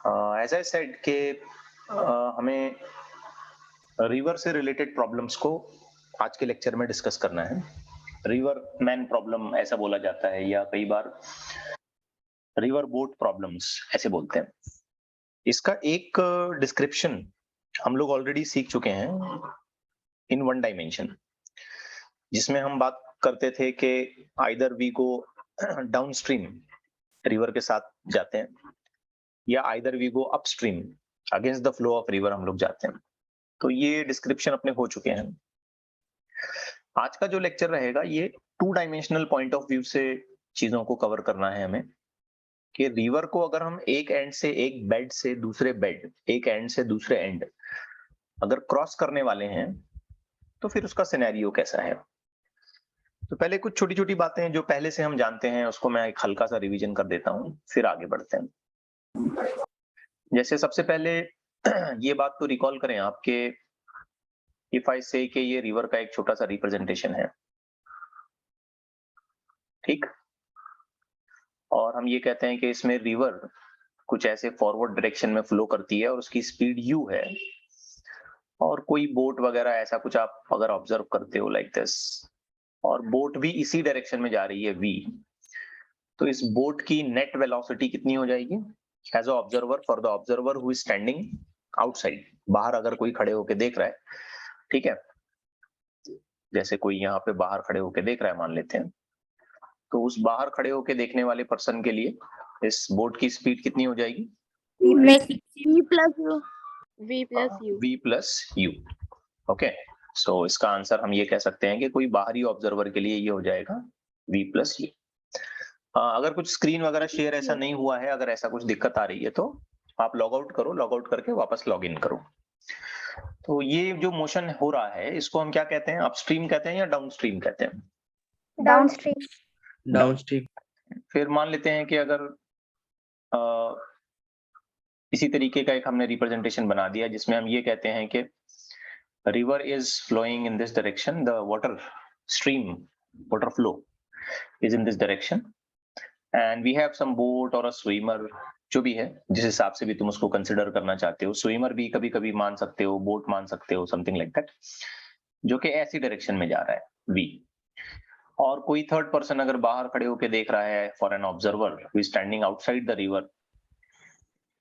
As I said कि हमें river से रिलेटेड प्रॉब्लम्स को आज के लेक्चर में डिस्कस करना है। रिवर मैन प्रॉब्लम ऐसा बोला जाता है, या कई बार रिवर बोट प्रॉब्लम्स ऐसे बोलते हैं। इसका एक डिस्क्रिप्शन हम लोग ऑलरेडी सीख चुके हैं इन वन डायमेंशन, जिसमें हम बात करते थे कि either we go downstream, river के साथ जाते हैं, या either we go upstream, against the flow of river हम लोग जाते हैं। तो ये डिस्क्रिप्शन अपने हो चुके हैं। आज का जो लेक्चर रहेगा ये 2 डायमेंशनल पॉइंट ऑफ व्यू से चीजों को कवर करना है हमें, कि रिवर को अगर हम एक एंड से, एक बेड से दूसरे बेड, एक एंड से दूसरे एंड अगर क्रॉस करने वाले हैं तो फिर उसका सिनेरियो कैसा है। तो पहले कुछ छोटी छोटी बातें जो पहले से हम जानते हैं उसको मैं एक हल्का सा रिवीजन कर देता हूँ, फिर आगे बढ़ते हैं। जैसे सबसे पहले ये बात तो रिकॉल करें आपके, इफ आई से कि ये रिवर का एक छोटा सा रिप्रेजेंटेशन है, ठीक, और हम ये कहते हैं कि इसमें रिवर कुछ ऐसे फॉरवर्ड डायरेक्शन में फ्लो करती है और उसकी स्पीड u है, और कोई बोट वगैरह ऐसा कुछ आप अगर ऑब्जर्व करते हो लाइक दिस, और बोट भी इसी डायरेक्शन में जा रही है v, तो इस बोट की नेट वेलोसिटी कितनी हो जाएगी as a observer, for the observer who is standing outside, बाहर अगर कोई खड़े होके देख रहा है, ठीक है, जैसे कोई यहाँ पे बाहर खड़े होके देख रहा है मान लेते हैं, तो उस बाहर खड़े होके देखने वाले पर्सन के लिए इस बोट की स्पीड कितनी हो जाएगी, v प्लस u। ओके, सो इसका आंसर हम ये कह सकते हैं कि कोई बाहरी ऑब्जर्वर के लिए ये हो जाएगा v प्लस u। अगर कुछ स्क्रीन वगैरह शेयर ऐसा नहीं हुआ है, अगर ऐसा कुछ दिक्कत आ रही है तो आप लॉग आउट करो, लॉग आउट करके वापस लॉग इन करो। तो ये जो मोशन हो रहा है इसको हम क्या कहते हैं, अपस्ट्रीम कहते हैं या डाउनस्ट्रीम कहते हैं? डाउनस्ट्रीम। फिर मान लेते हैं कि अगर इसी तरीके का एक हमने रिप्रेजेंटेशन बना दिया जिसमें हम ये कहते हैं कि river is flowing in this direction, the water stream, water flow is in this direction, and we have some boat or a swimmer, जो भी है जिस हिसाब से भी तुम उसको कंसिडर करना चाहते हो, स्विमर भी कभी कभी मान सकते हो, बोट मान सकते हो, समथिंग लाइक दैट, जो कि ऐसी डायरेक्शन में जा रहा है v। और कोई थर्ड पर्सन अगर बाहर खड़े होकर देख रहा है, for an observer who is standing outside the river,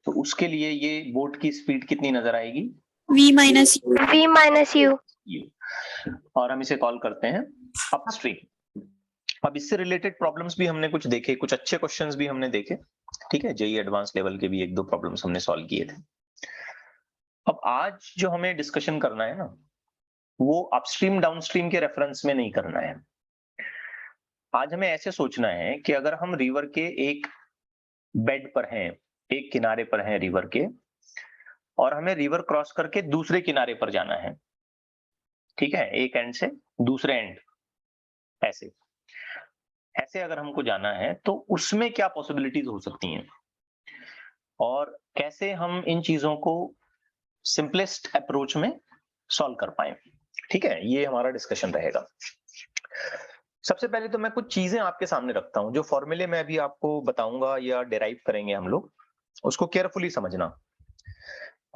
तो उसके लिए ये बोट की स्पीड कितनी नजर आएगी, v minus u। और हम इसे कॉल करते हैं अपस्ट्रीम। अब इससे रिलेटेड प्रॉब्लम्स भी हमने कुछ देखे, कुछ अच्छे क्वेश्चंस भी हमने देखे, ठीक है, जेईई एडवांस लेवल के भी 1-2 प्रॉब्लम्स हमने सॉल्व किए थे। अब आज जो हमें डिस्कशन करना है ना, वो अपस्ट्रीम डाउनस्ट्रीम के रेफरेंस में नहीं करना है। आज हमें ऐसे सोचना है कि अगर हम रिवर के एक बेड पर हैं, एक किनारे पर हैं रिवर के, और हमें रिवर क्रॉस करके दूसरे किनारे पर जाना है, ठीक है, एक एंड से दूसरे एंड, ऐसे ऐसे अगर हमको जाना है तो उसमें क्या पॉसिबिलिटीज हो सकती हैं, और कैसे हम इन चीजों को सिंपलेस्ट अप्रोच में सॉल्व कर पाए, ठीक है, ये हमारा डिस्कशन रहेगा। सबसे पहले तो मैं कुछ चीजें आपके सामने रखता हूं, जो फॉर्मूले में अभी आपको बताऊंगा या डिराइव करेंगे हम लोग, उसको केयरफुली समझना।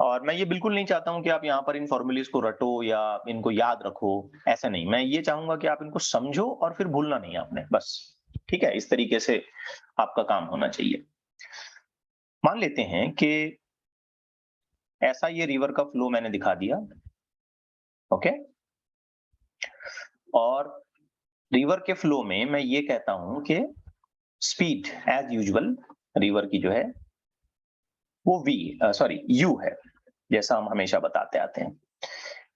और मैं ये बिल्कुल नहीं चाहता हूं कि आप यहाँ पर इन फॉर्मूलेज को रटो या इनको याद रखो, ऐसा नहीं, मैं ये चाहूंगा कि आप इनको समझो और फिर भूलना नहीं आपने, बस, ठीक है, इस तरीके से आपका काम होना चाहिए। मान लेते हैं कि ऐसा ये रिवर का फ्लो मैंने दिखा दिया, ओके, और रिवर के फ्लो में मैं ये कहता हूं कि स्पीड एज यूजुअल रिवर की जो है वो u है, जैसा हम हमेशा बताते आते हैं,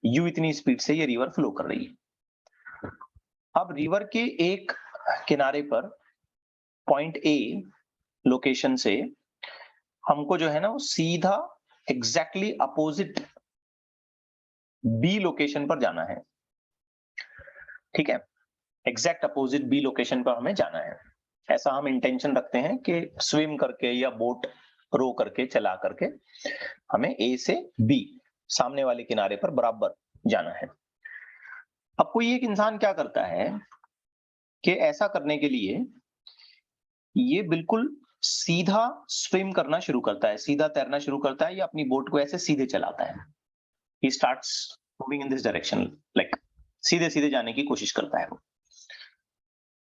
u इतनी स्पीड से ये रिवर फ्लो कर रही है। अब रिवर के एक किनारे पर पॉइंट A लोकेशन से हमको जो है ना वो सीधा एग्जैक्टली अपोजिट B लोकेशन पर जाना है, ठीक है, एग्जैक्ट अपोजिट B लोकेशन पर हमें जाना है। ऐसा हम इंटेंशन रखते हैं कि स्विम करके या बोट रो करके, चला करके हमें A से B सामने वाले किनारे पर बराबर जाना है। अब कोई एक इंसान क्या करता है कि ऐसा करने के लिए ये बिल्कुल सीधा स्विम करना शुरू करता है, सीधा तैरना शुरू करता है, या अपनी बोट को ऐसे सीधे चलाता है, he starts moving in this direction, like सीधे सीधे जाने की कोशिश करता है वो।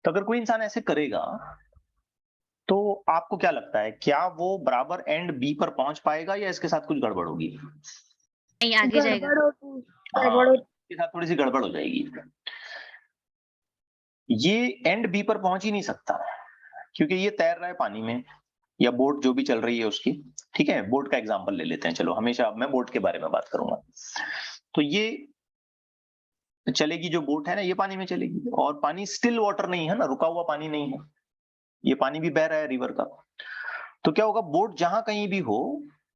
तो अगर कोई इंसान ऐसे करेगा तो आपको क्या लगता है, क्या वो बराबर एंड बी पर पहुंच पाएगा या इसके साथ कुछ गड़बड़ होगी? नहीं, आगे जाएगा। हाँ, इसके साथ थोड़ी सी गड़बड़ हो जाएगी। ये एंड बी पर पहुंच ही नहीं सकता क्योंकि ये तैर रहा है पानी में, या बोट जो भी चल रही है उसकी, ठीक है, बोट का एग्जांपल ले लेते हैं, चलो हमेशा मैं बोट के बारे में बात करूंगा। तो ये चलेगी, जो बोट है ना, ये पानी में चलेगी, और पानी स्टिल वाटर नहीं है ना, रुका हुआ पानी नहीं है, ये पानी भी बह रहा है रिवर का। तो क्या होगा, बोट जहां कहीं भी हो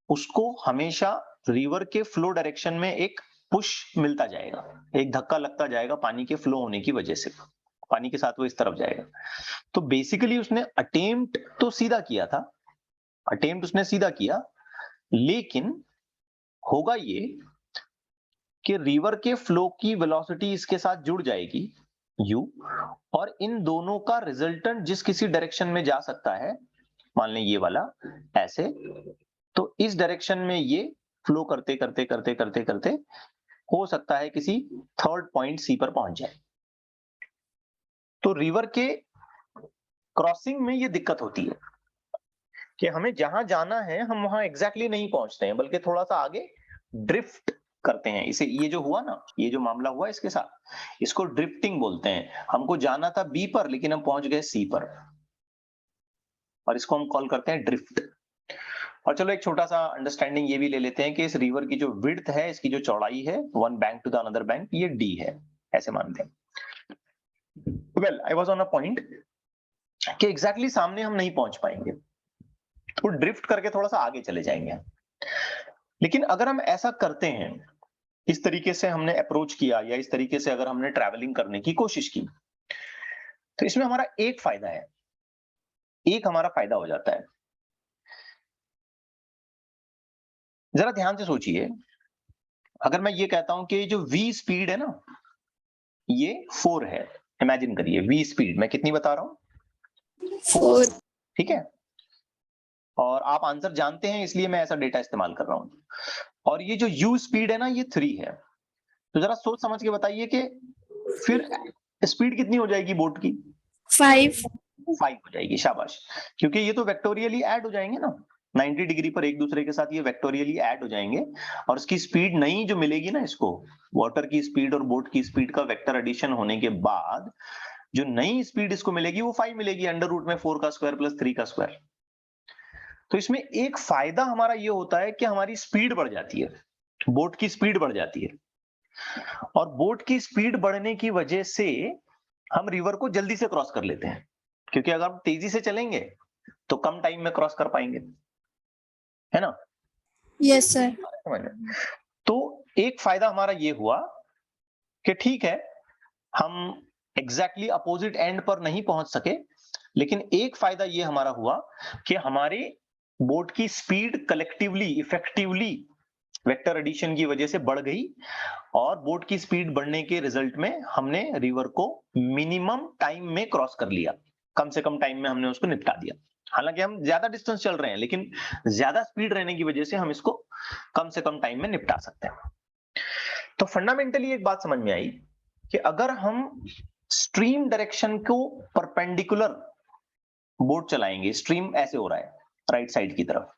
उसको हमेशा रिवर के फ्लो डायरेक्शन में एक पुश मिलता जाएगा, एक धक्का लगता जाएगा पानी के फ्लो होने की वजह से, पानी के साथ वो इस तरफ जाएगा। तो बेसिकली उसने अटेम्प्ट तो सीधा किया था, अटेम्प्ट उसने सीधा किया, लेकिन होगा ये कि रिवर के फ्लो की वेलोसिटी इसके साथ जुड़ जाएगी u, और इन दोनों का रिजल्टेंट जिस किसी डायरेक्शन में जा सकता है, मान लें ये वाला ऐसे, तो इस डायरेक्शन में ये फ्लो करते करते करते करते करते हो सकता है किसी थर्ड पॉइंट सी पर पहुंच जाए। तो रिवर के क्रॉसिंग में ये दिक्कत होती है कि हमें जहां जाना है हम वहां एग्जैक्टली नहीं पहुंचते हैं, बल्कि थोड़ा सा आगे ड्रिफ्ट करते हैं। इसे, ये जो हुआ ना, ये जो मामला हुआ इसके साथ, इसको ड्रिफ्टिंग बोलते हैं। हमको जाना था बी पर लेकिन हम पहुंच गए सी पर, और इसको हम कॉल करते हैं ड्रिफ्ट। और चलो एक छोटा सा अंडरस्टैंडिंग ये भी ले लेते हैं कि इस रिवर की जो विड्थ है, इसकी जो चौड़ाई है, one bank to the another bank, ये डी है, ऐसे मानते हैं। Well, I was on a point कि एग्जैक्टली सामने हम नहीं पहुंच पाएंगे, तो ड्रिफ्ट करके थोड़ा सा आगे चले जाएंगे। लेकिन अगर हम ऐसा करते हैं, इस तरीके से हमने अप्रोच किया, या इस तरीके से अगर हमने ट्रैवलिंग करने की कोशिश की, तो इसमें हमारा एक फायदा है, एक हमारा फायदा हो जाता है। जरा ध्यान से सोचिए, अगर मैं ये कहता हूं कि जो v स्पीड है ना, ये 4 है, इमेजिन करिए v स्पीड मैं कितनी बता रहा हूं, 4, ठीक है, और आप आंसर जानते हैं इसलिए मैं ऐसा डेटा इस्तेमाल कर रहा हूं। और ये जो u स्पीड है ना, ये 3 है। तो जरा सोच समझ के बताइए कि फिर स्पीड कितनी हो जाएगी बोट की? 5 हो जाएगी, शाबाश, क्योंकि ये तो वेक्टोरियली ऐड हो जाएंगे ना, 90 डिग्री पर एक दूसरे के साथ ये वेक्टोरियली ऐड हो जाएंगे, और इसकी स्पीड नई जो मिलेगी ना इसको, वाटर की स्पीड और बोट की स्पीड का वेक्टर एडिशन होने के बाद जो नई स्पीड इसको मिलेगी वो 5 मिलेगी, अंडर रूट में 4 का स्क्वायर प्लस 3 का स्क्वायर। तो इसमें एक फायदा हमारा ये होता है कि हमारी स्पीड बढ़ जाती है, बोट की स्पीड बढ़ जाती है, और बोट की स्पीड बढ़ने की वजह से हम रिवर को जल्दी से क्रॉस कर लेते हैं, क्योंकि अगर हम तेजी से चलेंगे तो कम टाइम में क्रॉस कर पाएंगे, है ना? Yes sir. तो एक फायदा हमारा ये हुआ कि ठीक है, हम एग्जैक्टली अपोजिट एंड पर नहीं पहुंच सके, लेकिन एक फायदा ये हमारा हुआ कि हमारे बोट की speed collectively, effectively vector addition की वजह से बढ़ गई, और बोट की स्पीड बढ़ने के रिजल्ट में हमने रिवर को मिनिमम टाइम में क्रॉस कर लिया, कम से कम टाइम में हमने उसको निपटा दिया। हालांकि हम ज्यादा डिस्टेंस चल रहे हैं, लेकिन ज्यादा स्पीड रहने की वजह से हम इसको कम से कम टाइम में निपटा सकते हैं। तो फंडामेंटली एक बात समझ में आई कि अगर हम स्ट्रीम डायरेक्शन को परपेंडिकुलर बोट चलाएंगे, स्ट्रीम ऐसे हो रहा है राइट साइड की तरफ,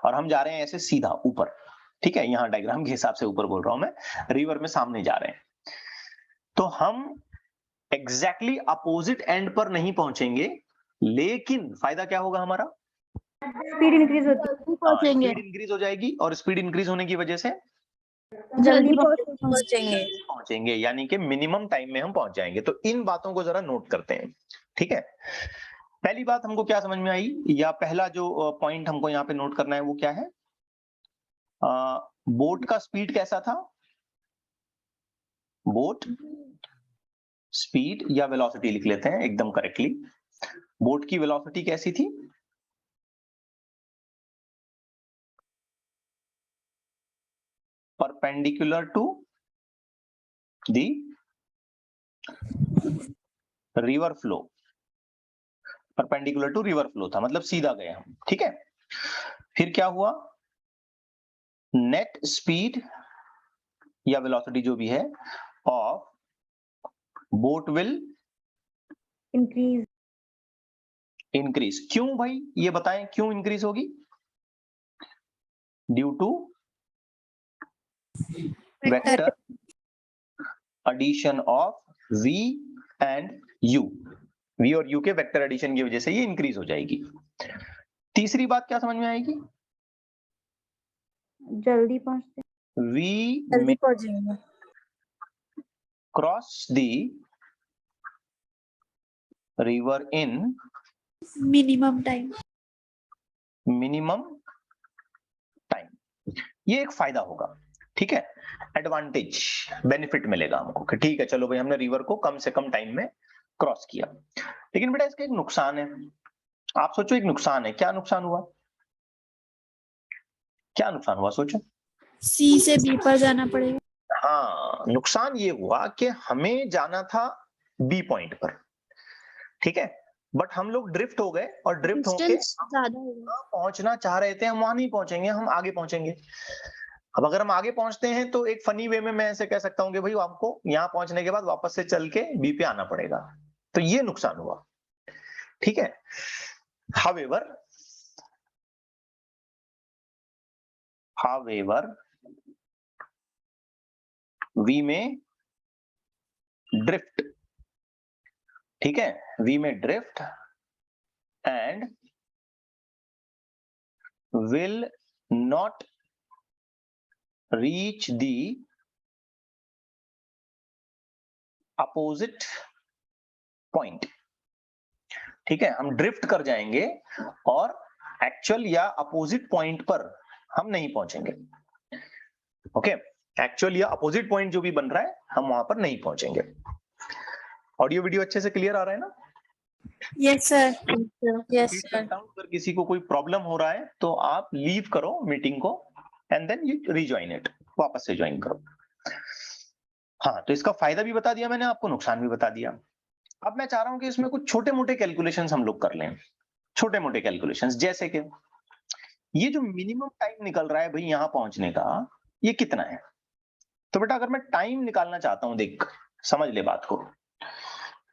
और हम जा रहे हैं ऐसे सीधा ऊपर, ठीक है, यहाँ डायग्राम के हिसाब से ऊपर बोल रहा हूं मैं, रिवर में सामने जा रहे हैं, तो हम एग्जैक्टली अपोजिट एंड पर नहीं पहुंचेंगे, लेकिन फायदा क्या होगा हमारा, स्पीड इंक्रीज होती है, स्पीड इंक्रीज हो जाएगी, और स्पीड इंक्रीज होने की वजह से जल्दी पहुंचेंगे, यानी कि मिनिमम टाइम में हम पहुंच जाएंगे। तो इन बातों को जरा नोट करते हैं, ठीक है। पहली बात हमको क्या समझ में आई, या पहला जो पॉइंट हमको यहाँ पे नोट करना है वो क्या है, बोट का स्पीड कैसा था, बोट स्पीड या वेलोसिटी लिख लेते हैं एकदम करेक्टली, बोट की वेलोसिटी कैसी थी, perpendicular to the river flow, perpendicular to river flow था, मतलब सीधा गए हम, ठीक है। फिर क्या हुआ, नेट स्पीड या वेलोसिटी जो भी है of boat will increase. Increase. क्यों भाई, ये बताएं क्यों इंक्रीज होगी? Due to vector addition of v and u। v और u के वेक्टर एडिशन की वजह से ये इंक्रीज हो जाएगी। तीसरी बात क्या समझ में आएगी? जल्दी पहुंचते। v जल्दी पहुंचेंगे। Cross the river in minimum time. Minimum time, ये एक फायदा होगा, ठीक है, एडवांटेज, बेनिफिट मिलेगा हमको कि ठीक है चलो भाई हमने रिवर को कम से कम टाइम में क्रॉस किया। लेकिन बेटा इसका एक नुकसान है, आप सोचो एक नुकसान है, क्या नुकसान हुआ? क्या नुकसान हुआ सोचो? सी से बी पर जाना पड़ेगा। हाँ, नुकसान ये हुआ कि हमें जाना था बी पॉइंट पर, ठीक है, बट हम लोग ड्रिफ्ट हो गए और ड्रिफ्ट होके ज्यादा होगा। पहुंचना चाह रहे थे, हम वहां नहीं पहुंचेंगे, हम आगे पहुंचेंगे। अब अगर हम आगे पहुंचते हैं तो एक फनी वे में मैं ऐसे कह सकता हूँ कि भाई आपको यहाँ पहुंचने के बाद वापस से चल के बी पे आना पड़ेगा, तो ये नुकसान हुआ, ठीक है। However, we may drift, ठीक है, we may drift and will not reach the opposite point, ठीक है, हम ड्रिफ्ट कर जाएंगे और एक्चुअल या अपोजिट पॉइंट पर हम नहीं पहुंचेंगे, ओके, एक्चुअल या अपोजिट पॉइंट जो भी बन रहा है हम वहां पर नहीं पहुंचेंगे। ऑडियो वीडियो अच्छे से क्लियर आ रहा है ना? Yes sir. Yes repeat sir. करता हूं, अगर किसी को कोई प्रॉब्लम हो रहा है तो आप लीव करो मीटिंग को and then you rejoin it, वापस से ज्वाइन करो। हाँ, तो इसका फायदा भी बता दिया मैंने आपको, नुकसान भी बता दिया। अब मैं चाह रहा हूं कि इसमें कुछ छोटे मोटे कैलकुलेशंस हम लोग कर लें, छोटे मोटे कैलकुलेशंस, जैसे कि ये जो मिनिमम टाइम निकल रहा है भाई यहाँ पहुंचने का, ये कितना है? तो बेटा अगर मैं टाइम निकालना चाहता हूं, देख समझ ले बात को,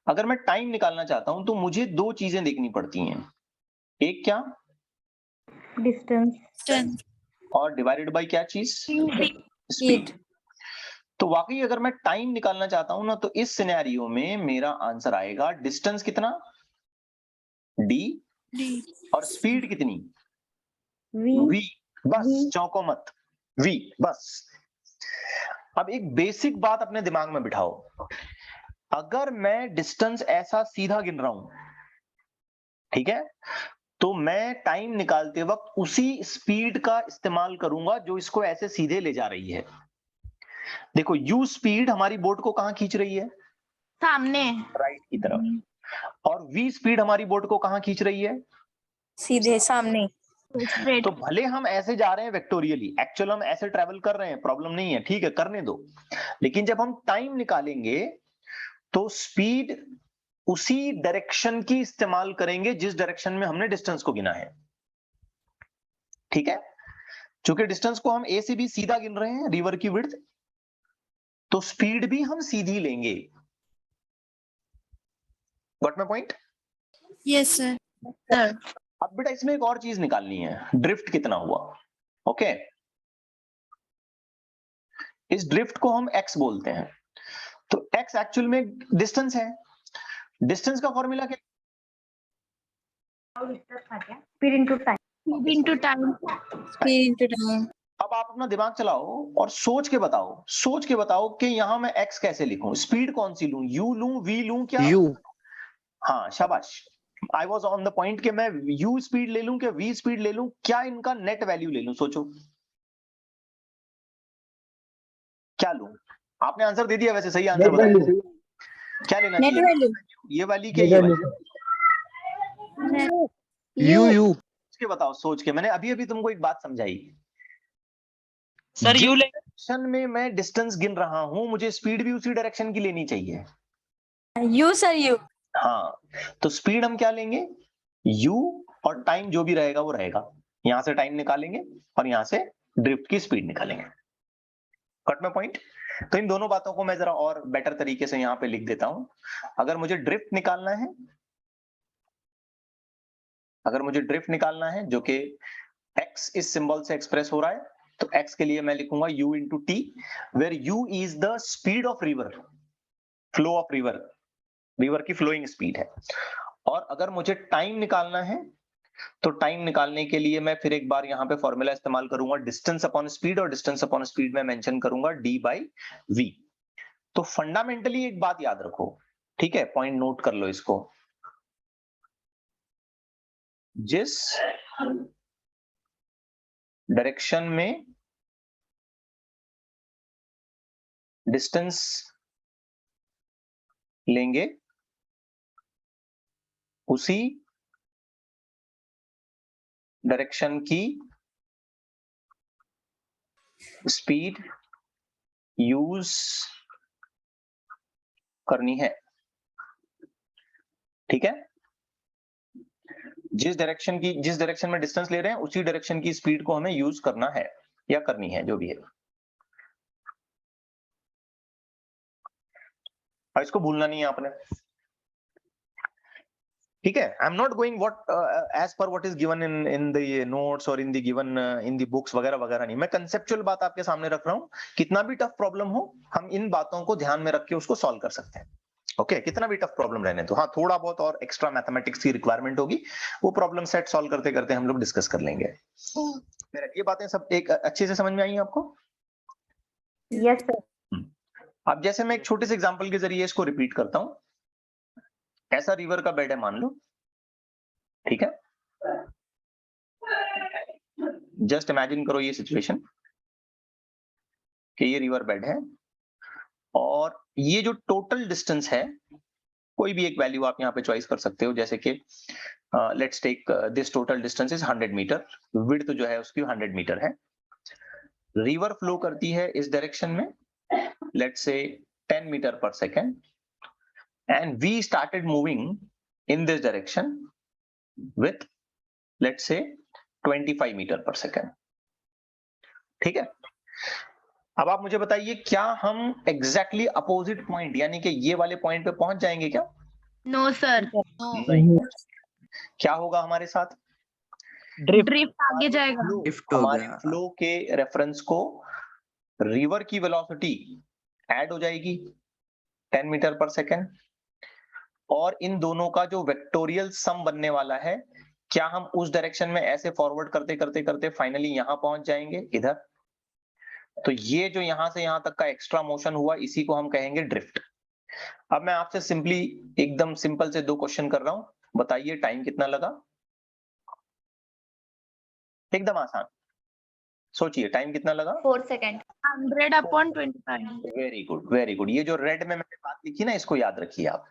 अगर मैं टाइम निकालना चाहता हूं तो मुझे दो चीजें देखनी पड़ती हैं, एक क्या, डिस्टेंस और डिवाइडेड बाय क्या चीज, स्पीड। स्पीड। तो वाकई अगर मैं टाइम निकालना चाहता हूं ना तो इस सिनेरियो में मेरा आंसर आएगा डिस्टेंस कितना, d, और स्पीड कितनी, v, बस चौंको मत, v बस। अब एक बेसिक बात अपने दिमाग में बिठाओ, अगर मैं डिस्टेंस ऐसा सीधा गिन रहा हूं, ठीक है, तो मैं टाइम निकालते वक्त उसी स्पीड का इस्तेमाल करूंगा जो इसको ऐसे सीधे ले जा रही है। देखो u स्पीड हमारी बोट को कहां खींच रही है, सामने, राइट की तरफ, और v स्पीड हमारी बोट को कहां खींच रही है, सीधे सामने। तो भले हम ऐसे जा रहे हैं वेक्टोरियली, एक्चुअल हम ऐसे ट्रेवल कर रहे हैं, प्रॉब्लम नहीं है, ठीक है करने दो, लेकिन जब हम टाइम निकालेंगे तो स्पीड उसी डायरेक्शन की इस्तेमाल करेंगे जिस डायरेक्शन में हमने डिस्टेंस को गिना है, ठीक है, क्योंकि डिस्टेंस को हम ए से भी सीधा गिन रहे हैं, रिवर की विड्थ, तो स्पीड भी हम सीधी लेंगे। Got my point? Yes sir. अब बेटा इसमें एक और चीज निकालनी है, ड्रिफ्ट कितना हुआ, ओके, इस ड्रिफ्ट को हम x बोलते हैं, तो x एक्चुअल में डिस्टेंस है, डिस्टेंस का फॉर्मूला क्या, स्पीड इनटू टाइम। अब आप अपना दिमाग चलाओ और सोच के बताओ कि यहां मैं x कैसे लिखूं, स्पीड कौन सी लूं, u लूं, v लूं, क्या u? हाँ शाबाश, I was on the point कि मैं u स्पीड ले लूं क्या v स्पीड ले लूं, क्या इनका नेट वैल्यू ले लूं, सोचो क्या लूं। आपने आंसर दे दिया, वैसे सही आंसर बताया, क्या लेना नेट चाहिए, वैल्यू। ये वाली क्या ये वाली, यू। सोच के बताओ, सोच के, मैंने अभी तुमको एक बात समझाई सर जिस यू ले डायरेक्शन में मैं डिस्टेंस गिन रहा हूं मुझे स्पीड भी उसी डायरेक्शन की लेनी चाहिए, यू सर यू। हाँ, तो स्पीड हम क्या लेंगे, u और टाइम जो भी रहेगा वो रहेगा, यहां से टाइम निकालेंगे और यहां से ड्रिफ्ट की स्पीड निकालेंगे। Cut my point? तो इन दोनों बातों को मैं जरा और बेटर तरीके से यहाँ पे लिख देता हूं। अगर मुझे ड्रिफ्ट निकालना है, जो कि x इस सिंबल से एक्सप्रेस हो रहा है, तो x के लिए मैं लिखूंगा u into t, where u is the speed of river, flow of river की फ्लोइंग स्पीड है। और अगर मुझे टाइम निकालना है, तो टाइम निकालने के लिए मैं फिर एक बार यहाँ पे फॉर्मूला इस्तेमाल करूंगा डिस्टेंस अपॉन स्पीड, और डिस्टेंस अपॉन स्पीड में मेंशन करूंगा d/v। तो फंडामेंटली एक बात याद रखो, ठीक है, पॉइंट नोट कर लो इसको। जिस डायरेक्शन में डिस्टेंस लेंगे उसी डायरेक्शन की स्पीड यूज करनी है, ठीक है। जिस डायरेक्शन में डिस्टेंस ले रहे हैं उसी डायरेक्शन की स्पीड को हमें यूज करना है या करनी है, जो भी है। और इसको भूलना नहीं है आपने, ठीक है। I am not going what as per what is given in the notes और in the given in the books वगैरह वगैरह नहीं, मैं कंसेप्चुअल बात आपके सामने रख रहा हूं। कितना भी टफ प्रॉब्लम हो, हम इन बातों को ध्यान में रख के उसको सॉल्व कर सकते हैं। ओके, कितना भी टफ प्रॉब्लम रहने तो, हाँ थोड़ा बहुत और एक्स्ट्रा मैथमेटिक्स की रिक्वायरमेंट होगी, वो प्रॉब्लम सेट सॉल्व करते करते हम लोग डिस्कस कर लेंगे। मेरा ये बातें सब एक अच्छे से समझ में आई आपको? Yes sir. अब जैसे मैं एक छोटे से एग्जांपल के जरिए इसको रिपीट करता हूं। ऐसा रिवर का बेड है मान लो, ठीक है। जस्ट इमेजिन करो ये सिचुएशन कि ये रिवर बेड है और ये जो टोटल डिस्टेंस है, कोई भी एक वैल्यू आप यहाँ पे चॉइस कर सकते हो, जैसे कि let's take this total distance is 100 metre, width जो है उसकी 100 मीटर है। रिवर फ्लो करती है इस डायरेक्शन में, let's say 10 metre per second, and we started moving in this direction with let's say 25 metre per second, ठीक है। अब आप मुझे बताइए, क्या हम एग्जैक्टली अपोजिट पॉइंट यानी कि ये वाले पॉइंट पे पहुंच जाएंगे क्या? नो सर, नहीं। क्या होगा हमारे साथ? ड्रिफ्ट आगे जाएगा। हमारे फ्लो के रेफरेंस को रिवर की वेलोसिटी ऐड हो जाएगी 10 मीटर पर सेकेंड, और इन दोनों का जो वेक्टोरियल सम बनने वाला है, क्या हम उस डायरेक्शन में ऐसे फॉरवर्ड करते करते करते फाइनली यहां पहुंच जाएंगे इधर। तो ये जो यहां से यहां तक का एक्स्ट्रा मोशन हुआ, इसी को हम कहेंगे ड्रिफ्ट। अब मैं आपसे सिंपली एकदम सिंपल से 2 क्वेश्चन कर रहा हूं, बताइए टाइम कितना लगा? एकदम आसान, सोचिए टाइम कितना लगा? 4 second. 100/25। Very good, very good. ये जो रेड में मैंने बात लिखी ना, इसको याद रखिए आप,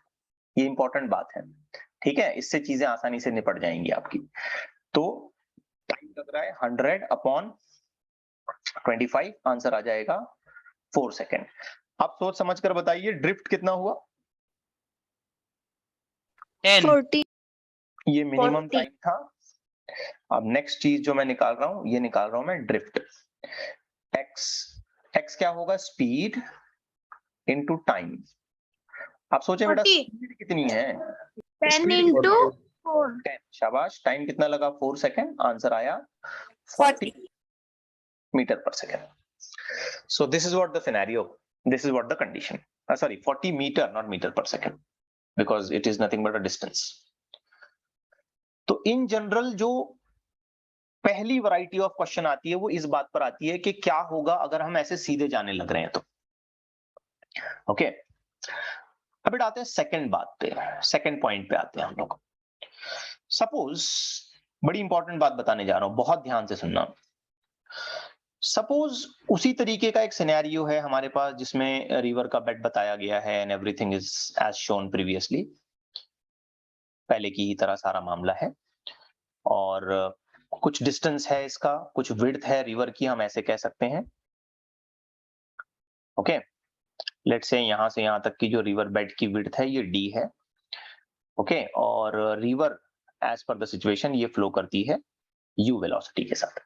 ये इंपॉर्टेंट बात है, ठीक है। इससे चीजें आसानी से निपट जाएंगी आपकी। तो टाइम लग रहा है 100/25, आंसर आ जाएगा 4 सेकेंड। आप सोच समझ कर बताइए ड्रिफ्ट कितना हुआ? 10। 40। ये मिनिमम 40। टाइम था। अब नेक्स्ट चीज जो मैं निकाल रहा हूं, ये निकाल रहा हूं मैं ड्रिफ्ट। एक्स क्या होगा? Speed into time. आप सोचे बेटा 40। स्पीड कितनी है? 10 into 4। 10। शाबाश। टाइम कितना लगा? 4 सेकेंड। आंसर आया 40 40। Metre per second. So this is what the scenario, this is what the condition. Sorry, 40 meter, not meter per second, because it is nothing but a distance. तो in general जो पहली variety of question आती है वो इस बात पर आती है कि क्या होगा अगर हम ऐसे सीधे जाने लग रहे हैं तो। ओके, अब बेटा आते हैं सेकंड बात पे, सेकंड पॉइंट पे आते हैं हम लोग। सपोज, बड़ी इंपॉर्टेंट बात बताने जा रहा हूं, बहुत ध्यान से सुनना। सपोज उसी तरीके का एक सिनेरियो है हमारे पास जिसमें रिवर का बेड बताया गया है and everything is as shown previously, पहले की ही तरह सारा मामला है, और कुछ डिस्टेंस है इसका, कुछ विड्थ है रिवर की, हम ऐसे कह सकते हैं। ओके, लेट्स से यहां से यहां तक की जो रिवर बेड की विड्थ है ये d है। ओके, और रिवर एज पर द सिचुएशन ये फ्लो करती है u वेलोसिटी के साथ।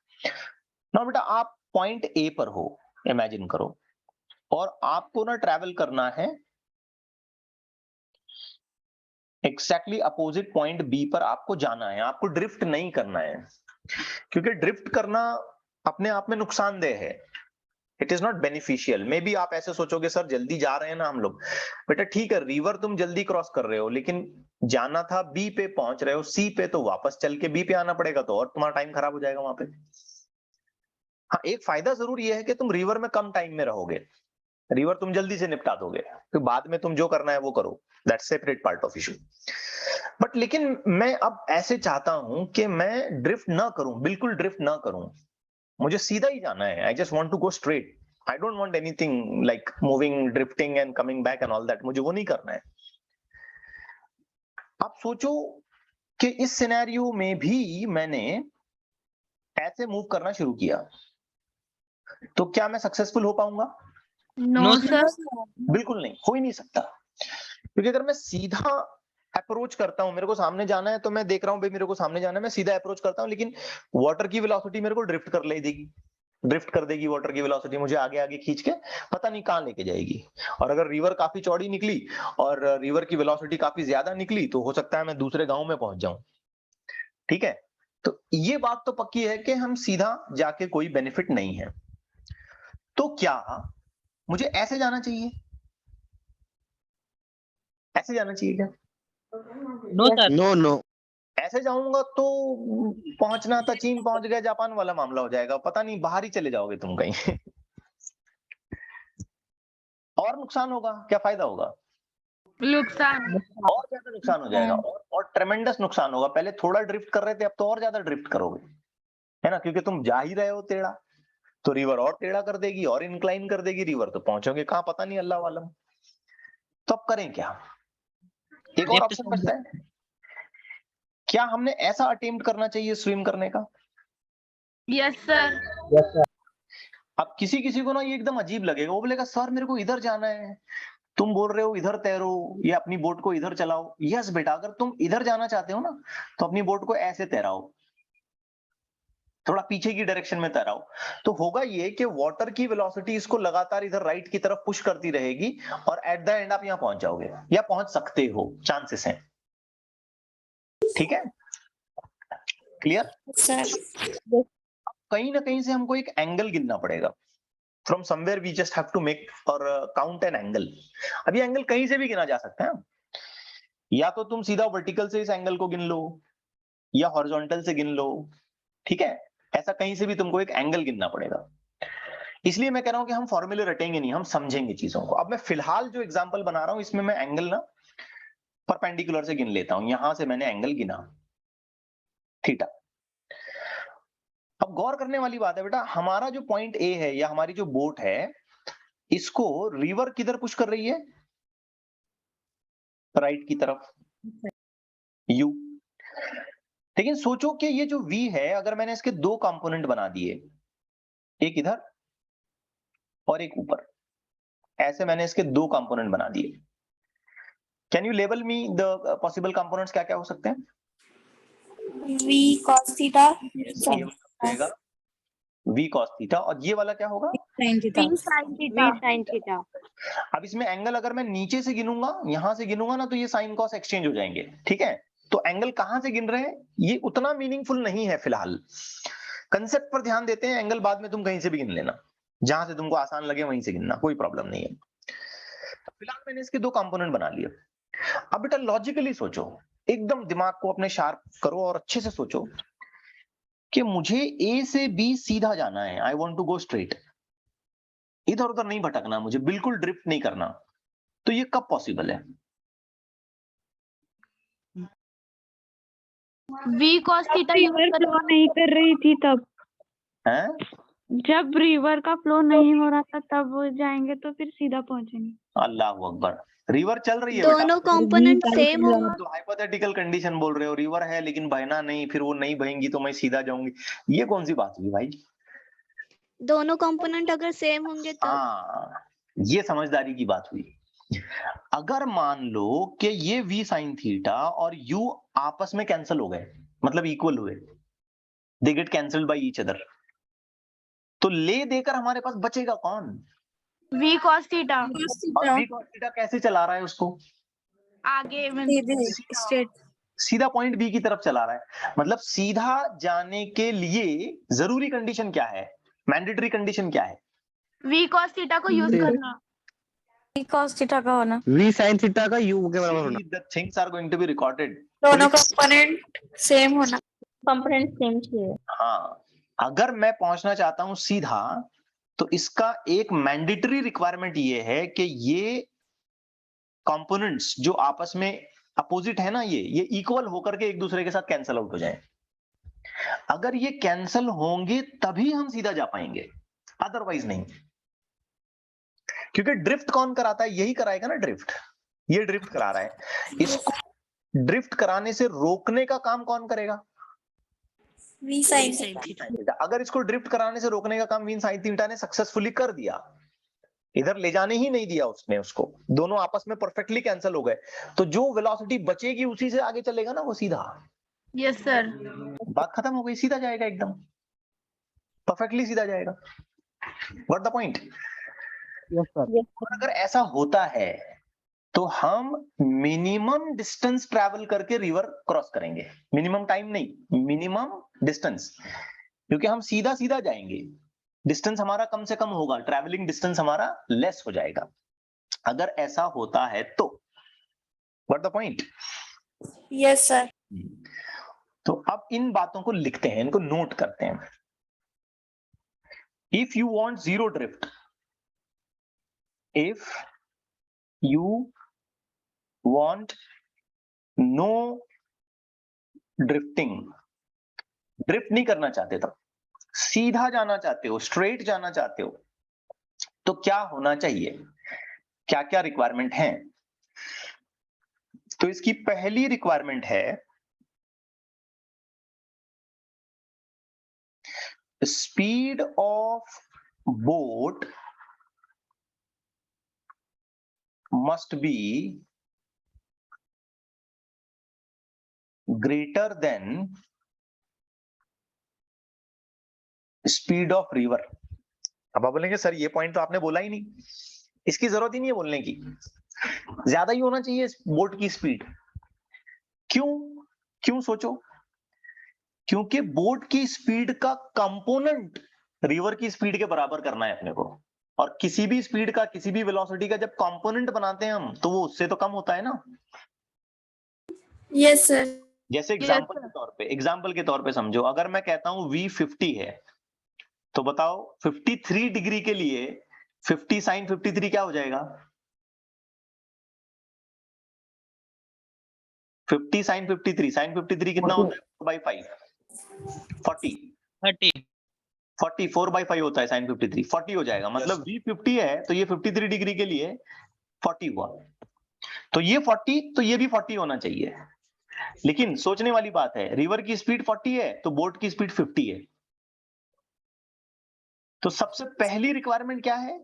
नाउ बेटा आप पॉइंट ए पर हो, इमेजिन करो, और आपको ना ट्रैवल करना है एग्जैक्टली अपोजिट पॉइंट बी पर आपको जाना है, आपको ड्रिफ्ट नहीं करना है, क्योंकि ड्रिफ्ट करना अपने आप में नुकसानदेह है, it is not beneficial. May be आप ऐसे सोचोगे सर जल्दी जा रहे हैं ना हम लोग, बेटा ठीक है रिवर तुम जल्दी क्रॉस कर रहे हो, लेकिन जाना था बी पे, पहुंच रहे हो सी पे, तो वापस चल के बी पे आना पड़ेगा, तो और तुम्हारा टाइम खराब हो जाएगा वहां पे। हाँ एक फायदा जरूर ये है कि तुम रिवर में कम टाइम में रहोगे, रिवर तुम जल्दी से निपटा दोगे, फिर बाद में तुम जो करना है वो करो, that's separate part of issue. But लेकिन मैं अब ऐसे चाहता हूं कि मैं ड्रिफ्ट ना करूं, बिल्कुल ड्रिफ्ट ना करूं, मुझे सीधा ही जाना है, I just want to go straight, I don't want anything like moving, drifting and coming back and all that, मुझे वो नहीं करना है। आप सोचो कि इस सिनेरियो में भी मैंने ऐसे मूव करना शुरू किया, तो क्या मैं सक्सेसफुल हो पाऊंगा? No sir. बिल्कुल नहीं, हो ही नहीं सकता, क्योंकि अगर मैं सीधा अप्रोच करता हूं, मेरे को सामने जाना है, तो मैं देख रहा हूं भाई मेरे को सामने जाना है, मैं सीधा अप्रोच करता हूं, लेकिन वाटर की वेलोसिटी मेरे को ड्रिफ्ट कर ले देगी, ड्रिफ्ट कर देगी वाटर की वेलोसिटी, मुझे आगे आगे खींच के पता नहीं कहां लेके जाएगी। और अगर रिवर काफी चौड़ी निकली और रिवर की वेलोसिटी काफी ज्यादा निकली, तो हो सकता है मैं दूसरे गांव में पहुंच जाऊं। ठीक है, तो ये बात तो पक्की है कि हम सीधा जाके कोई बेनिफिट नहीं है। तो क्या मुझे ऐसे जाना चाहिए? ऐसे जाना चाहिए क्या? No sir. No no. ऐसे जाऊंगा तो पहुंचना था चीन, पहुंच गया जापान वाला मामला हो जाएगा, पता नहीं बाहर ही चले जाओगे तुम कहीं। और नुकसान होगा, क्या फायदा होगा? नुकसान। और ज्यादा नुकसान हो जाएगा, और ट्रेमेंडस नुकसान होगा। पहले थोड़ा ड्रिफ्ट कर रहे थे, अब तो और ज्यादा ड्रिफ्ट करोगे, है ना, क्योंकि तुम जा ही रहे हो टेढ़ा, तो रिवर और टेढ़ा कर देगी और इंक्लाइन कर देगी रिवर, तो पहुंचोगे कहां पता नहीं, अल्लाह वालम। तो अब करें क्या? एक और ऑप्शन बचता है, क्या हमने ऐसा अटेम्प्ट करना चाहिए स्विम करने का? Yes sir. अब किसी किसी को ना ये एकदम अजीब लगेगा, वो बोलेगा सर मेरे को इधर जाना है, तुम बोल रहे हो इधर तैरो या अपनी बोट को इधर चलाओ। यस बेटा, अगर तुम इधर जाना चाहते हो ना, तो अपनी बोट को ऐसे तैराओ, थोड़ा पीछे की डायरेक्शन में तैराओ, तो होगा ये कि वाटर की वेलोसिटी इसको लगातार इधर राइट की तरफ पुश करती रहेगी, और एट द एंड आप यहां पहुंच जाओगे या पहुंच सकते हो, चांसेस हैं। ठीक है, क्लियर सर। कहीं ना कहीं से हमको एक एंगल गिनना पड़ेगा, from somewhere we just have to make और काउंट एन एंगल। अब ये एंगल कहीं से भी गिना जा सकता है, या तो तुम सीधा वर्टिकल से इस एंगल को गिन लो, या हॉरिजॉन्टल से गिन लो, ठीक है, ऐसा कहीं से भी तुमको एक एंगल गिनना पड़ेगा। इसलिए मैं कह रहा हूं कि हम फॉर्मूले रटेंगे नहीं, हम समझेंगे चीजों को। अब मैं फिलहाल जो एग्जांपल बना रहा हूं, इसमें मैं एंगल ना परपेंडिकुलर से गिन लेता हूं, यहां से मैंने एंगल गिना थीटा। अब गौर करने वाली बात है बेटा, हमारा जो पॉइंट ए है या हमारी जो बोट है, इसको रिवर किधर पुश कर रही है? राइट की तरफ, यू। लेकिन सोचो कि ये जो v है, अगर मैंने इसके दो कंपोनेंट बना दिए, एक इधर और एक ऊपर, ऐसे मैंने इसके दो कंपोनेंट बना दिए, can you label me the possible components क्या क्या हो सकते हैं? V cos थीटा, ये रहेगा v cos थीटा, और ये वाला क्या होगा? sin theta. sin theta. अब इसमें एंगल अगर मैं नीचे से गिनूंगा, यहां से गिनूंगा ना, तो ये साइन कॉस एक्सचेंज हो जाएंगे, ठीक है। तो एंगल कहां से गिन रहे हैं ये उतना मीनिंगफुल नहीं है फिलहाल, कंसेप्ट पर ध्यान देते हैं, एंगल बाद में तुम कहीं से भी गिन लेना, जहां से तुमको आसान लगे वहीं से गिनना, कोई प्रॉब्लम नहीं है। फिलहाल मैंने इसके दो कंपोनेंट बना लिए। अब बेटा लॉजिकली सोचो, एकदम दिमाग को अपने शार्प करो और अच्छे से सोचो कि मुझे ए से बी सीधा जाना है, I want to go straight, इधर उधर नहीं भटकना, मुझे बिल्कुल ड्रिफ्ट नहीं करना, तो ये कब पॉसिबल है? v cos theta river flow नहीं कर रही थी तब, हैं? जब रिवर का फ्लो नहीं हो रहा था तब वो जाएंगे तो फिर सीधा पहुंचेंगे। अल्लाह अकबर, रिवर चल रही है दोनों कंपोनेंट सेम हो। बेटा, तो हाइपोथेटिकल कंडीशन बोल रहे हो, रिवर है लेकिन बहना नहीं, फिर वो नहीं बहेंगी तो मैं सीधा जाऊंगी, ये कौन सी बात हुई भाई? दोनों कंपोनेंट अगर सेम होंगे तो हाँ, ये समझदारी की बात हुई, अगर मान लो कि ये v sin थीटा और u आपस में कैंसिल हो गए, मतलब इक्वल हुए, they get cancelled by each other, तो ले देकर हमारे पास बचेगा कौन? V cos थीटा और v cos थीटा कैसे चला रहा है उसको? आगे स्ट्रेट सीधा पॉइंट बी की तरफ चला रहा है। मतलब सीधा जाने के लिए जरूरी कंडीशन क्या है, मैंडेटरी कंडीशन क्या है? V cos थीटा को यूज करना। v cos थीटा का होना, v sin थीटा का u के बराबर होना। See, the things are going to be recorded. दोनों कंपोनेंट सेम होना, कंपोनेंट सेम चाहिए। हाँ, अगर मैं पहुंचना चाहता हूं सीधा, तो इसका एक मैंडेटरी रिक्वायरमेंट ये है कि ये कंपोनेंट्स जो आपस में अपोजिट है ना, ये इक्वल होकर के एक दूसरे के साथ कैंसल आउट हो जाए। अगर ये कैंसल होंगे तभी हम सीधा जा पाएंगे, अदरवाइज नहीं। क्योंकि ड्रिफ्ट कौन कराता है? यही कराएगा ना ड्रिफ्ट, ये ड्रिफ्ट करा रहा है। इसको ड्रिफ्ट कराने से रोकने का काम कौन करेगा? v sin theta. अगर इसको ड्रिफ्ट कराने से रोकने का काम v sin थीटा ने सक्सेसफुली कर दिया, इधर ले जाने ही नहीं दिया उसने उसको, दोनों आपस में परफेक्टली कैंसिल हो गए, तो जो वेलोसिटी बचेगी उसी से आगे चलेगा ना वो सीधा। Yes sir. बात खत्म हो गई, सीधा जाएगा, एकदम परफेक्टली सीधा जाएगा। What the point? Yes sir. और अगर ऐसा होता है तो हम मिनिमम डिस्टेंस ट्रैवल करके रिवर क्रॉस करेंगे, मिनिमम टाइम नहीं, मिनिमम डिस्टेंस, क्योंकि हम सीधा सीधा जाएंगे, डिस्टेंस हमारा कम से कम होगा, ट्रैवलिंग डिस्टेंस हमारा लेस हो जाएगा। अगर ऐसा होता है तो what the point? Yes sir. तो अब इन बातों को लिखते हैं, इनको नोट करते हैं। If you want zero drift, if you want no drifting, drift नहीं करना चाहते, तब सीधा जाना चाहते हो, स्ट्रेट जाना चाहते हो, तो क्या होना चाहिए, क्या क्या रिक्वायरमेंट है? तो इसकी पहली रिक्वायरमेंट है speed of boat must be greater than speed of river. अब आप बोलेंगे सर ये पॉइंट तो आपने बोला ही नहीं, इसकी जरूरत ही नहीं है बोलने की, ज्यादा ही होना चाहिए बोट की स्पीड। क्यों? क्यों सोचो? क्योंकि बोट की स्पीड का कंपोनेंट रिवर की स्पीड के बराबर करना है अपने को, और किसी भी स्पीड का, किसी भी वेलोसिटी का जब कंपोनेंट बनाते हैं हम, तो वो उससे तो कम होता है ना। Yes sir. जैसे एग्जाम्पल के तौर पे समझो, अगर मैं कहता हूं v50 है, तो बताओ 53 डिग्री के लिए 50 sin 53 क्या हो जाएगा? 50 sin 53, sin 53 कितना होता है? 4/5, 40, 4/5 होता है sin 53, 40 हो जाएगा। मतलब v50 है तो ये 53 डिग्री के लिए 40 हुआ, तो ये 40, तो ये भी 40 होना चाहिए। लेकिन सोचने वाली बात है, रिवर की स्पीड 40 है तो बोट की स्पीड 50 है। तो सबसे पहली रिक्वायरमेंट क्या है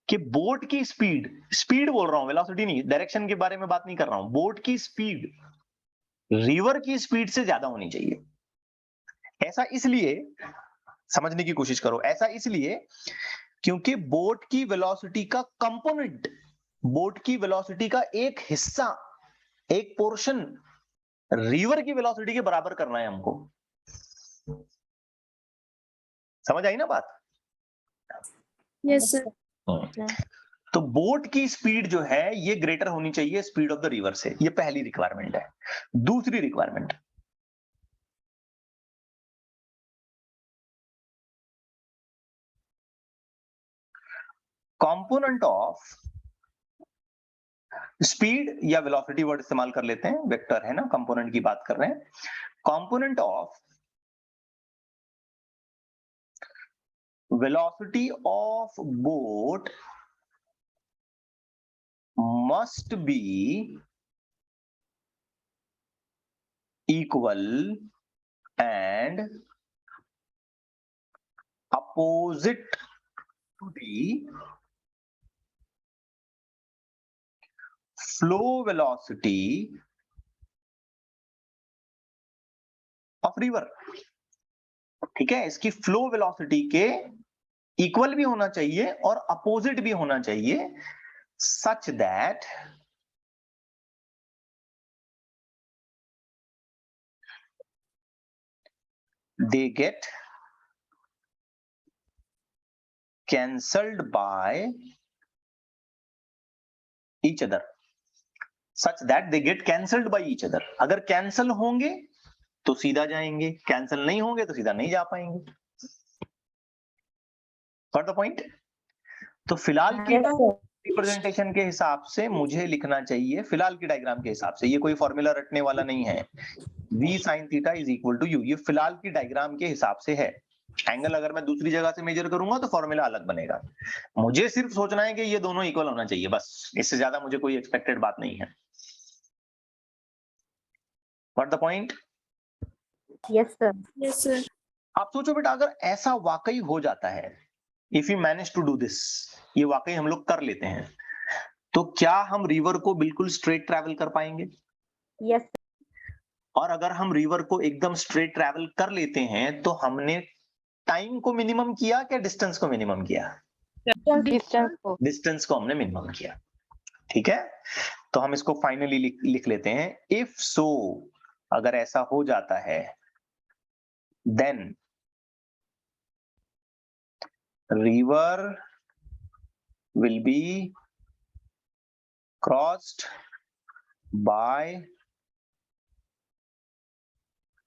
कि बोट की स्पीड, स्पीड बोल रहा हूं, वेलोसिटी नहीं, डायरेक्शन के बारे में बात नहीं कर रहा हूं, बोट की स्पीड रिवर की स्पीड से ज्यादा होनी चाहिए। ऐसा इसलिए, समझने की कोशिश करो, ऐसा इसलिए क्योंकि बोट की वेलोसिटी का कंपोनेंट, बोट की वेलोसिटी का एक हिस्सा, एक पोर्शन रिवर की वेलोसिटी के बराबर करना है हमको। समझ आई ना बात? Yes sir. तो बोट की स्पीड जो है ये ग्रेटर होनी चाहिए स्पीड ऑफ द रिवर से, ये पहली रिक्वायरमेंट है। दूसरी रिक्वायरमेंट, कंपोनेंट ऑफ स्पीड या वेलोसिटी वर्ड इस्तेमाल कर लेते हैं, वेक्टर है ना, कंपोनेंट की बात कर रहे हैं। Component of velocity of boat must be equal and opposite to the flow velocity of river. ठीक है, इसकी फ्लो वेलोसिटी के इक्वल भी होना चाहिए और अपोजिट भी होना चाहिए, such that they get cancelled by each other, such that they get cancelled by each other। अगर कैंसल होंगे तो सीधा जाएंगे, कैंसल नहीं होंगे तो सीधा नहीं जा पाएंगे। Got the point? तो फिलहाल की रिप्रेजेंटेशन के हिसाब से मुझे लिखना चाहिए, फिलहाल की डायग्राम के हिसाब से, ये कोई फॉर्मूला रटने वाला नहीं है, v sin theta is equal to u, ये फिलहाल की डायग्राम के हिसाब से है। एंगल अगर मैं दूसरी जगह से मेजर करूंगा तो फॉर्मूला अलग बनेगा। मुझे सिर्फ सोचना है कि ये दोनों इक्वल होना चाहिए, बस, इससे ज्यादा मुझे कोई एक्सपेक्टेड बात नहीं है। What the point? Yes, sir. Yes, sir. आप सोचो बेटा, अगर ऐसा वाकई हो जाता है, if you manage to do this, ये वाकई हम लोग कर लेते हैं, तो क्या हम रिवर को बिल्कुल स्ट्रेट ट्रैवल कर पाएंगे? Yes, और अगर हम रिवर को एकदम स्ट्रेट ट्रैवल कर लेते हैं तो हमने टाइम को मिनिमम किया क्या डिस्टेंस को मिनिमम किया? डिस्टेंस को हमने मिनिमम किया। ठीक है, तो हम इसको फाइनली लिख लेते हैं, इफ सो, अगर ऐसा हो जाता है, then river will be crossed by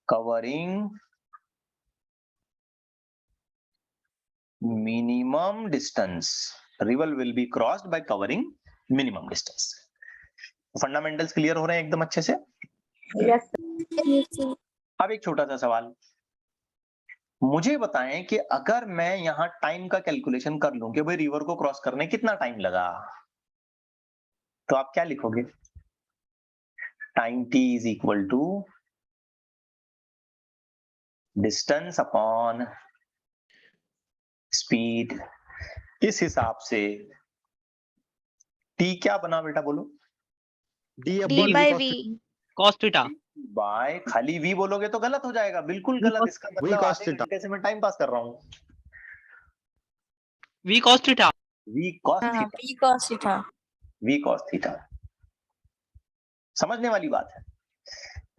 covering minimum distance. River will be crossed by covering minimum distance. Fundamentals clear हो रहे हैं एकदम अच्छे से? yes, Yes, sir. अब एक छोटा सा सवाल, मुझे बताएं कि अगर मैं यहां टाइम का कैलकुलेशन कर लूं कि भाई रिवर को क्रॉस करने कितना टाइम लगा, तो आप क्या लिखोगे? Time t is equal to distance upon speed. इस हिसाब से t क्या बना बेटा, बोलो? D D by V. cos theta। By, खाली v बोलोगे तो गलत हो जाएगा, बिल्कुल गलत। इसका मतलब cos आधे theta। घंटे से मैं टाइम पास कर रहा हूँ। V cos theta। v cos हाँ, theta, P cos theta. v cos theta, समझने वाली बात है।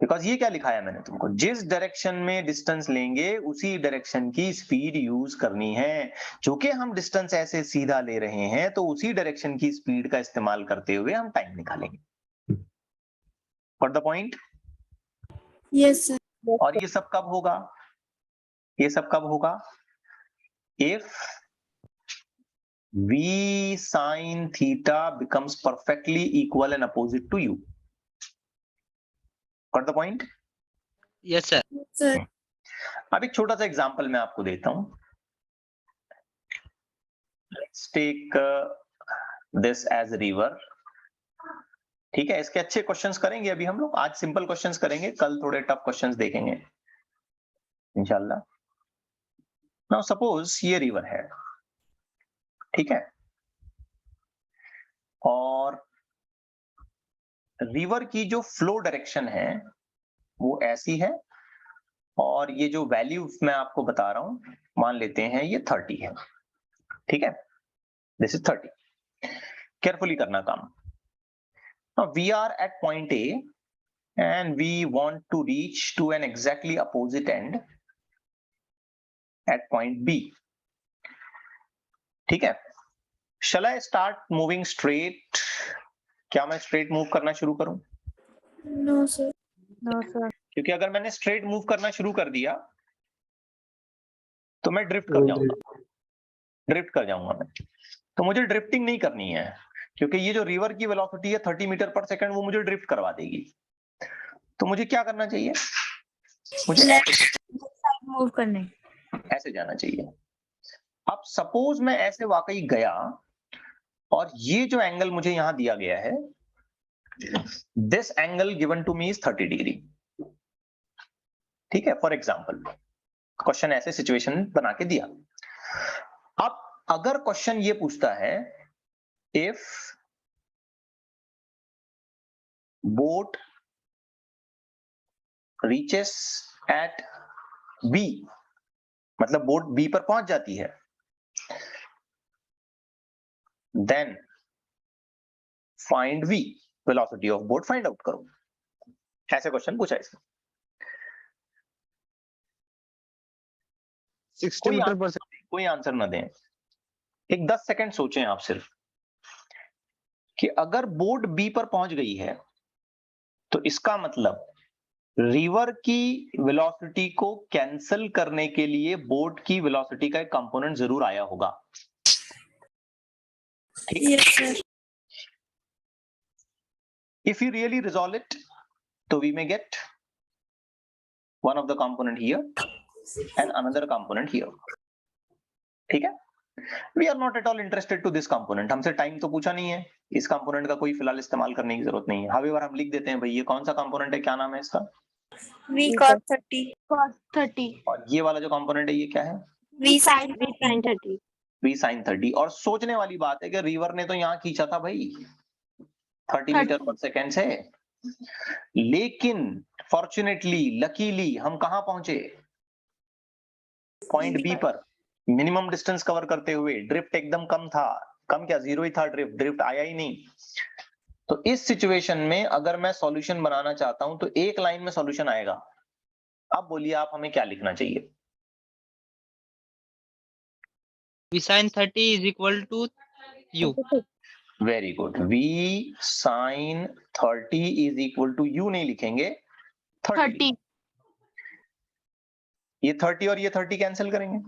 बिकॉज ये क्या लिखा है मैंने तुमको, जिस डायरेक्शन में डिस्टेंस लेंगे उसी डायरेक्शन की स्पीड यूज करनी है। चूंकि हम डिस्टेंस ऐसे सीधा ले रहे हैं तो उसी डायरेक्शन की स्पीड का इस्तेमाल करते हुए हम टाइम निकालेंगे। For the point? Yes, sir. और ये सब कब होगा? ये सब कब होगा? If v sin theta becomes perfectly equal and opposite to u. Got the point? Yes sir। Yes, sir. अब एक छोटा सा एग्जांपल मैं आपको देता हूं। Let's take this as river। ठीक है, इसके अच्छे क्वेश्चंस करेंगे अभी हम लोग। आज सिंपल क्वेश्चंस करेंगे, कल थोड़े टफ क्वेश्चंस देखेंगे इंशाल्लाह। नाउ सपोज ये रिवर है, ठीक है, और रिवर की जो फ्लो डायरेक्शन है वो ऐसी है, और ये जो वैल्यू मैं आपको बता रहा हूं, मान लेते हैं ये 30 है। ठीक है, दिस इज 30। केयरफुली करना काम। Now we are at point A and we want to reach to an exactly opposite end at point B. ठीक है, shall I start moving straight? क्या मैं straight move करना शुरू करूं? No, sir. no, sir. क्योंकि अगर मैंने straight move करना शुरू कर दिया तो मैं ड्रिफ्ट कर जाऊंगा मैं। तो मुझे ड्रिफ्टिंग नहीं करनी है, क्योंकि ये जो रिवर की वेलोसिटी है 30 मीटर पर सेकंड, वो मुझे ड्रिफ्ट करवा देगी। तो मुझे क्या करना चाहिए? मुझे Left side move करने. ऐसे जाना चाहिए। अब सपोज मैं ऐसे वाकई गया और ये जो एंगल मुझे यहां दिया गया है, this angle given to me is 30 degree. ठीक है, फॉर एग्जाम्पल क्वेश्चन ऐसे सिचुएशन बना के दिया। अब अगर क्वेश्चन ये पूछता है, if boat reaches at B, मतलब बोट बी पर पहुंच जाती है, then find V, velocity of boat find out करो। ऐसे क्वेश्चन पूछा है इसमें। 60 मीटर पर सेकंड। कोई आंसर ना दें, एक 10 सेकंड सोचें आप सिर्फ कि अगर बोट बी पर पहुंच गई है तो इसका मतलब रिवर की वेलोसिटी को कैंसिल करने के लिए बोट की वेलोसिटी का एक कंपोनेंट जरूर आया होगा। ठीक है? Yes, sir. If you really resolve it, so we may get one of the component here and another component here. ठीक है? We are not at all interested to this component. हमसे टाइम तो पूछा नहीं है, इस कंपोनेंट का कोई फिलहाल इस्तेमाल करने की जरूरत नहीं है। However, हम लिख देते हैं भाई ये कौन सा कंपोनेंट है, क्या नाम है इसका, V cos 30. cos 30 और ये वाला जो कंपोनेंट है ये क्या है, V sin sin 30. v sin 30। और सोचने वाली बात है कि रिवर ने तो यहाँ खींचा था भाई 30 मीटर पर सेकेंड से, लेकिन फॉर्चुनेटली लकीली हम कहां पहुंचे, पॉइंट बी पर, मिनिमम डिस्टेंस कवर करते हुए। ड्रिफ्ट एकदम कम था, कम क्या, 0 ही था ड्रिफ्ट, ड्रिफ्ट आया ही नहीं। तो इस सिचुएशन में अगर मैं सॉल्यूशन बनाना चाहता हूं तो एक लाइन में सॉल्यूशन आएगा। अब बोलिए आप हमें क्या लिखना चाहिए। V sin 30 is equal to U. Very good, v sin 30 is equal to u नहीं लिखेंगे 30। 30 ये 30 और ये 30 कैंसिल करेंगे,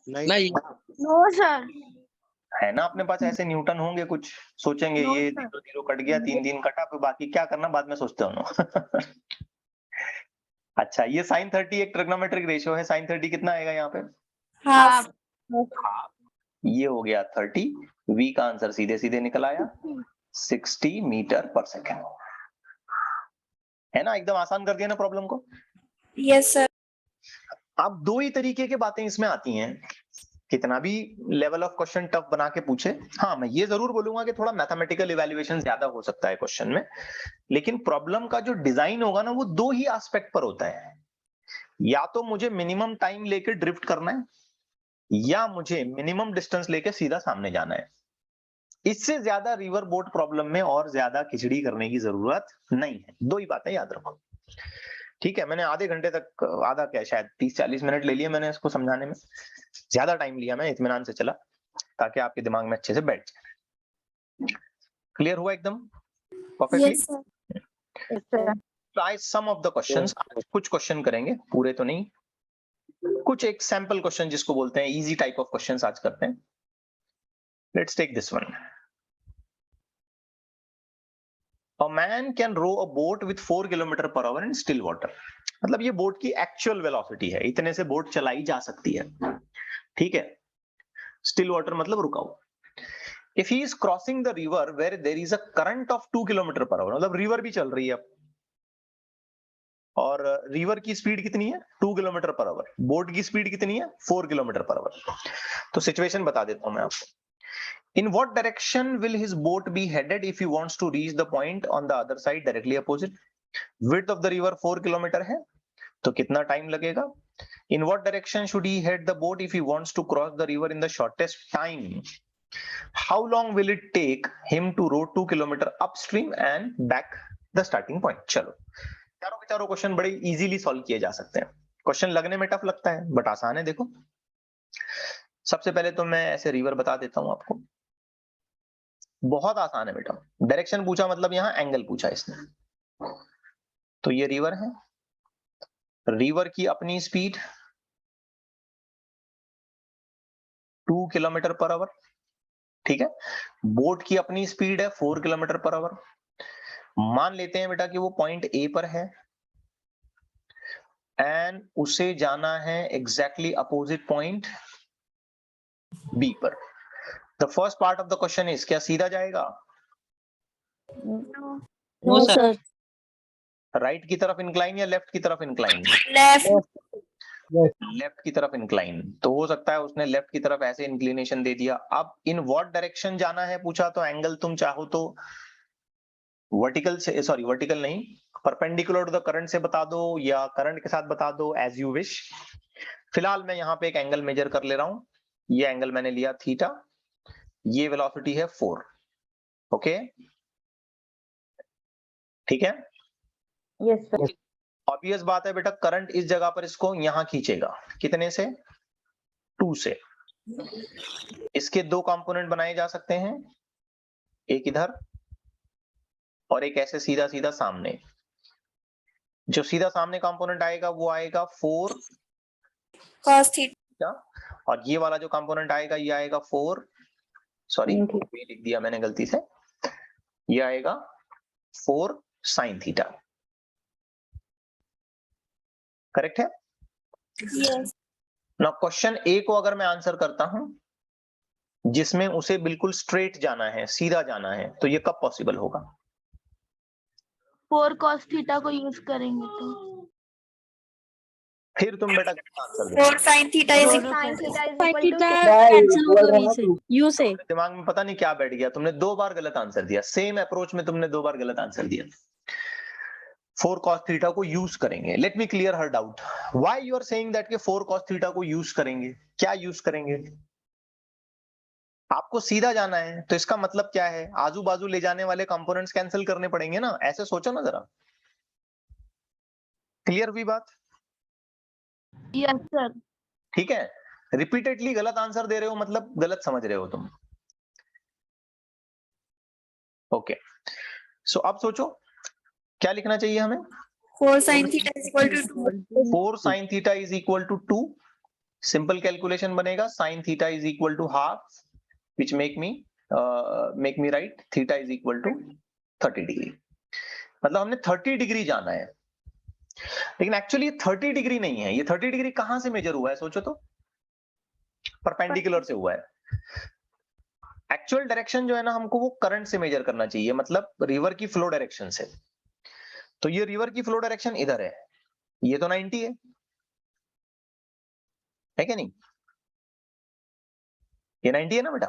नहीं, नो सर, है ना अपने पास ऐसे न्यूटन होंगे कुछ, सोचेंगे No, ये sir. 0 0 कट गया, 3 3 कटा, फिर बाकी क्या करना बाद में सोचते हो। अच्छा, ये sin 30 एक ट्रिग्नोमेट्रिक रेशियो है, sin 30 कितना आएगा यहाँ पे, half. ये हो गया 30, v का आंसर सीधे सीधे निकल आया 60 मीटर पर सेकेंड। है ना, एकदम आसान कर दिया ना प्रॉब्लम को। Yes, sir. अब दो ही तरीके की बातें इसमें आती हैं, कितना भी लेवल ऑफ क्वेश्चन टफ बना के पूछे। हाँ, मैं ये जरूर बोलूंगा कि थोड़ा मैथमेटिकल इवैल्यूएशन ज्यादा हो सकता है क्वेश्चन में, लेकिन प्रॉब्लम का जो डिजाइन होगा ना वो दो ही एस्पेक्ट पर होता है। या तो मुझे मिनिमम टाइम लेके ड्रिफ्ट करना है, या मुझे मिनिमम डिस्टेंस लेके सीधा सामने जाना है। इससे ज्यादा रिवर बोट प्रॉब्लम में और ज्यादा खिचड़ी करने की जरूरत नहीं है। दो ही बातें याद रखो, ठीक है। मैंने आधे घंटे तक, आधा क्या शायद 30-40 मिनट ले लिए मैंने इसको समझाने में, ज्यादा टाइम लिया, मैं इत्मीनान से चला ताकि आपके दिमाग में अच्छे से बैठ जाए। क्लियर हुआ एकदम perfectly? Yes, sir. Yes, sir. Try some of the questions. कुछ क्वेश्चन करेंगे, पूरे तो नहीं, कुछ एक सैंपल क्वेश्चन जिसको बोलते हैं इजी टाइप ऑफ क्वेश्चंस आज करते हैं। Let's take this one. A man can row a boat with 4 kilometre per hour in still water। मतलब ये बोट की एक्चुअल वेलोसिटी है, इतने से बोट चलाई जा सकती है, ठीक है। स्टिल वाटर मतलब रुका हुआ। If he is crossing the river where there is a current of 2 kilometre per our, मतलब रिवर भी चल रही है अब, और रिवर की स्पीड कितनी है 2 किलोमीटर पर आवर, बोट की स्पीड कितनी है 4 किलोमीटर पर आवर। तो सिचुएशन बता देता हूं मैं आपको। In what direction will his boat be headed if he wants to reach the point on the other side directly opposite? Width of the river 4 kilometre है, तो कितना टाइम लगेगा? In what direction should he head the boat if he wants to cross the river in the shortest time? How long will it take him to row 2 kilometre upstream and back the starting point? चलो, चारों के चारों question बड़े easily solve किए जा सकते हैं। Question लगने में टफ लगता है बट आसान है। देखो, सबसे पहले तो मैं ऐसे रिवर बता देता हूं आपको, बहुत आसान है बेटा। डायरेक्शन पूछा मतलब यहाँ एंगल पूछा इसने। तो ये रिवर है, रिवर की अपनी स्पीड 2 किलोमीटर पर आवर, ठीक है। बोट की अपनी स्पीड है 4 किलोमीटर पर आवर। मान लेते हैं बेटा कि वो पॉइंट ए पर है एंड उसे जाना है एग्जैक्टली अपोजिट पॉइंट बी पर। The first part of the question is, क्या सीधा जाएगा? No, sir. राइट की तरफ इंक्लाइन या लेफ्ट की तरफ इंक्लाइन? Left. लेफ्ट की तरफ इंक्लाइन, तो हो सकता है उसने लेफ्ट की तरफ ऐसे इंक्लिनेशन दे दिया। अब इन व्हाट डायरेक्शन जाना है पूछा, तो एंगल तुम चाहो तो वर्टिकल से, सॉरी वर्टिकल नहीं, परपेंडिकुलर टू द करंट से बता दो या करंट के साथ बता दो, एज यू विश। फिलहाल मैं यहाँ पे एक एंगल मेजर कर ले रहा हूं, ये एंगल मैंने लिया थीटा, ये वेलोसिटी है 4। ओके ठीक है। Yes sir. ऑब्वियस बात है बेटा, करंट इस जगह पर इसको यहां खींचेगा, कितने से? 2 से। इसके दो कंपोनेंट बनाए जा सकते हैं, एक इधर और एक ऐसे सीधा सीधा सामने। जो सीधा सामने कंपोनेंट आएगा वो आएगा 4 cos theta. और ये वाला जो कंपोनेंट आएगा ये आएगा 4, सॉरी ये लिख दिया मैंने गलती से, ये आएगा 4 sin थीटा। करेक्ट है? Yes. नाउ क्वेश्चन ए को अगर मैं आंसर करता हूं जिसमें उसे बिल्कुल स्ट्रेट जाना है, सीधा जाना है, तो ये कब पॉसिबल होगा? 4 cos थीटा को यूज करेंगे तो फिर तुम बेटा आंसर दो। 4 sin theta is equal sin to theta is equal to you से दिमाग में पता नहीं क्या बैठ गया, तुमने 2 बार गलत आंसर दिया, सेम अप्रोच में तुमने 2 बार गलत आंसर दिया। 4 cos थीटा को यूज करेंगे। लेट मी क्लियर हर doubt, why you are saying that कि 4 cos थीटा को यूज करेंगे? क्या यूज करेंगे? आपको सीधा जाना है तो इसका मतलब क्या है? आजू बाजू ले जाने वाले कंपोनेंट्स कैंसिल करने पड़ेंगे ना, ऐसे सोचो ना जरा। क्लियर हुई बात? Yes sir. ठीक है, रिपीटेडली गलत आंसर दे रहे हो मतलब गलत समझ रहे हो तुम। ओके सो अब सोचो क्या लिखना चाहिए हमें? 4 sin theta is equal to 2. 4 sin theta is equal to 2। Simple calculation बनेगा, sin theta is equal to half, which make me write theta is equal to 30 degree. मतलब हमने 30 डिग्री जाना है, लेकिन एक्चुअली 30 डिग्री नहीं है। ये 30 डिग्री कहां से मेजर हुआ है सोचो तो? परपेंडिकुलर से हुआ है। एक्चुअल डायरेक्शन जो है ना हमको वो करंट से मेजर करना चाहिए, मतलब रिवर की फ्लो डायरेक्शन से। तो ये रिवर की फ्लो डायरेक्शन इधर है, ये तो 90 है क्या नहीं? ये 90 है ना बेटा?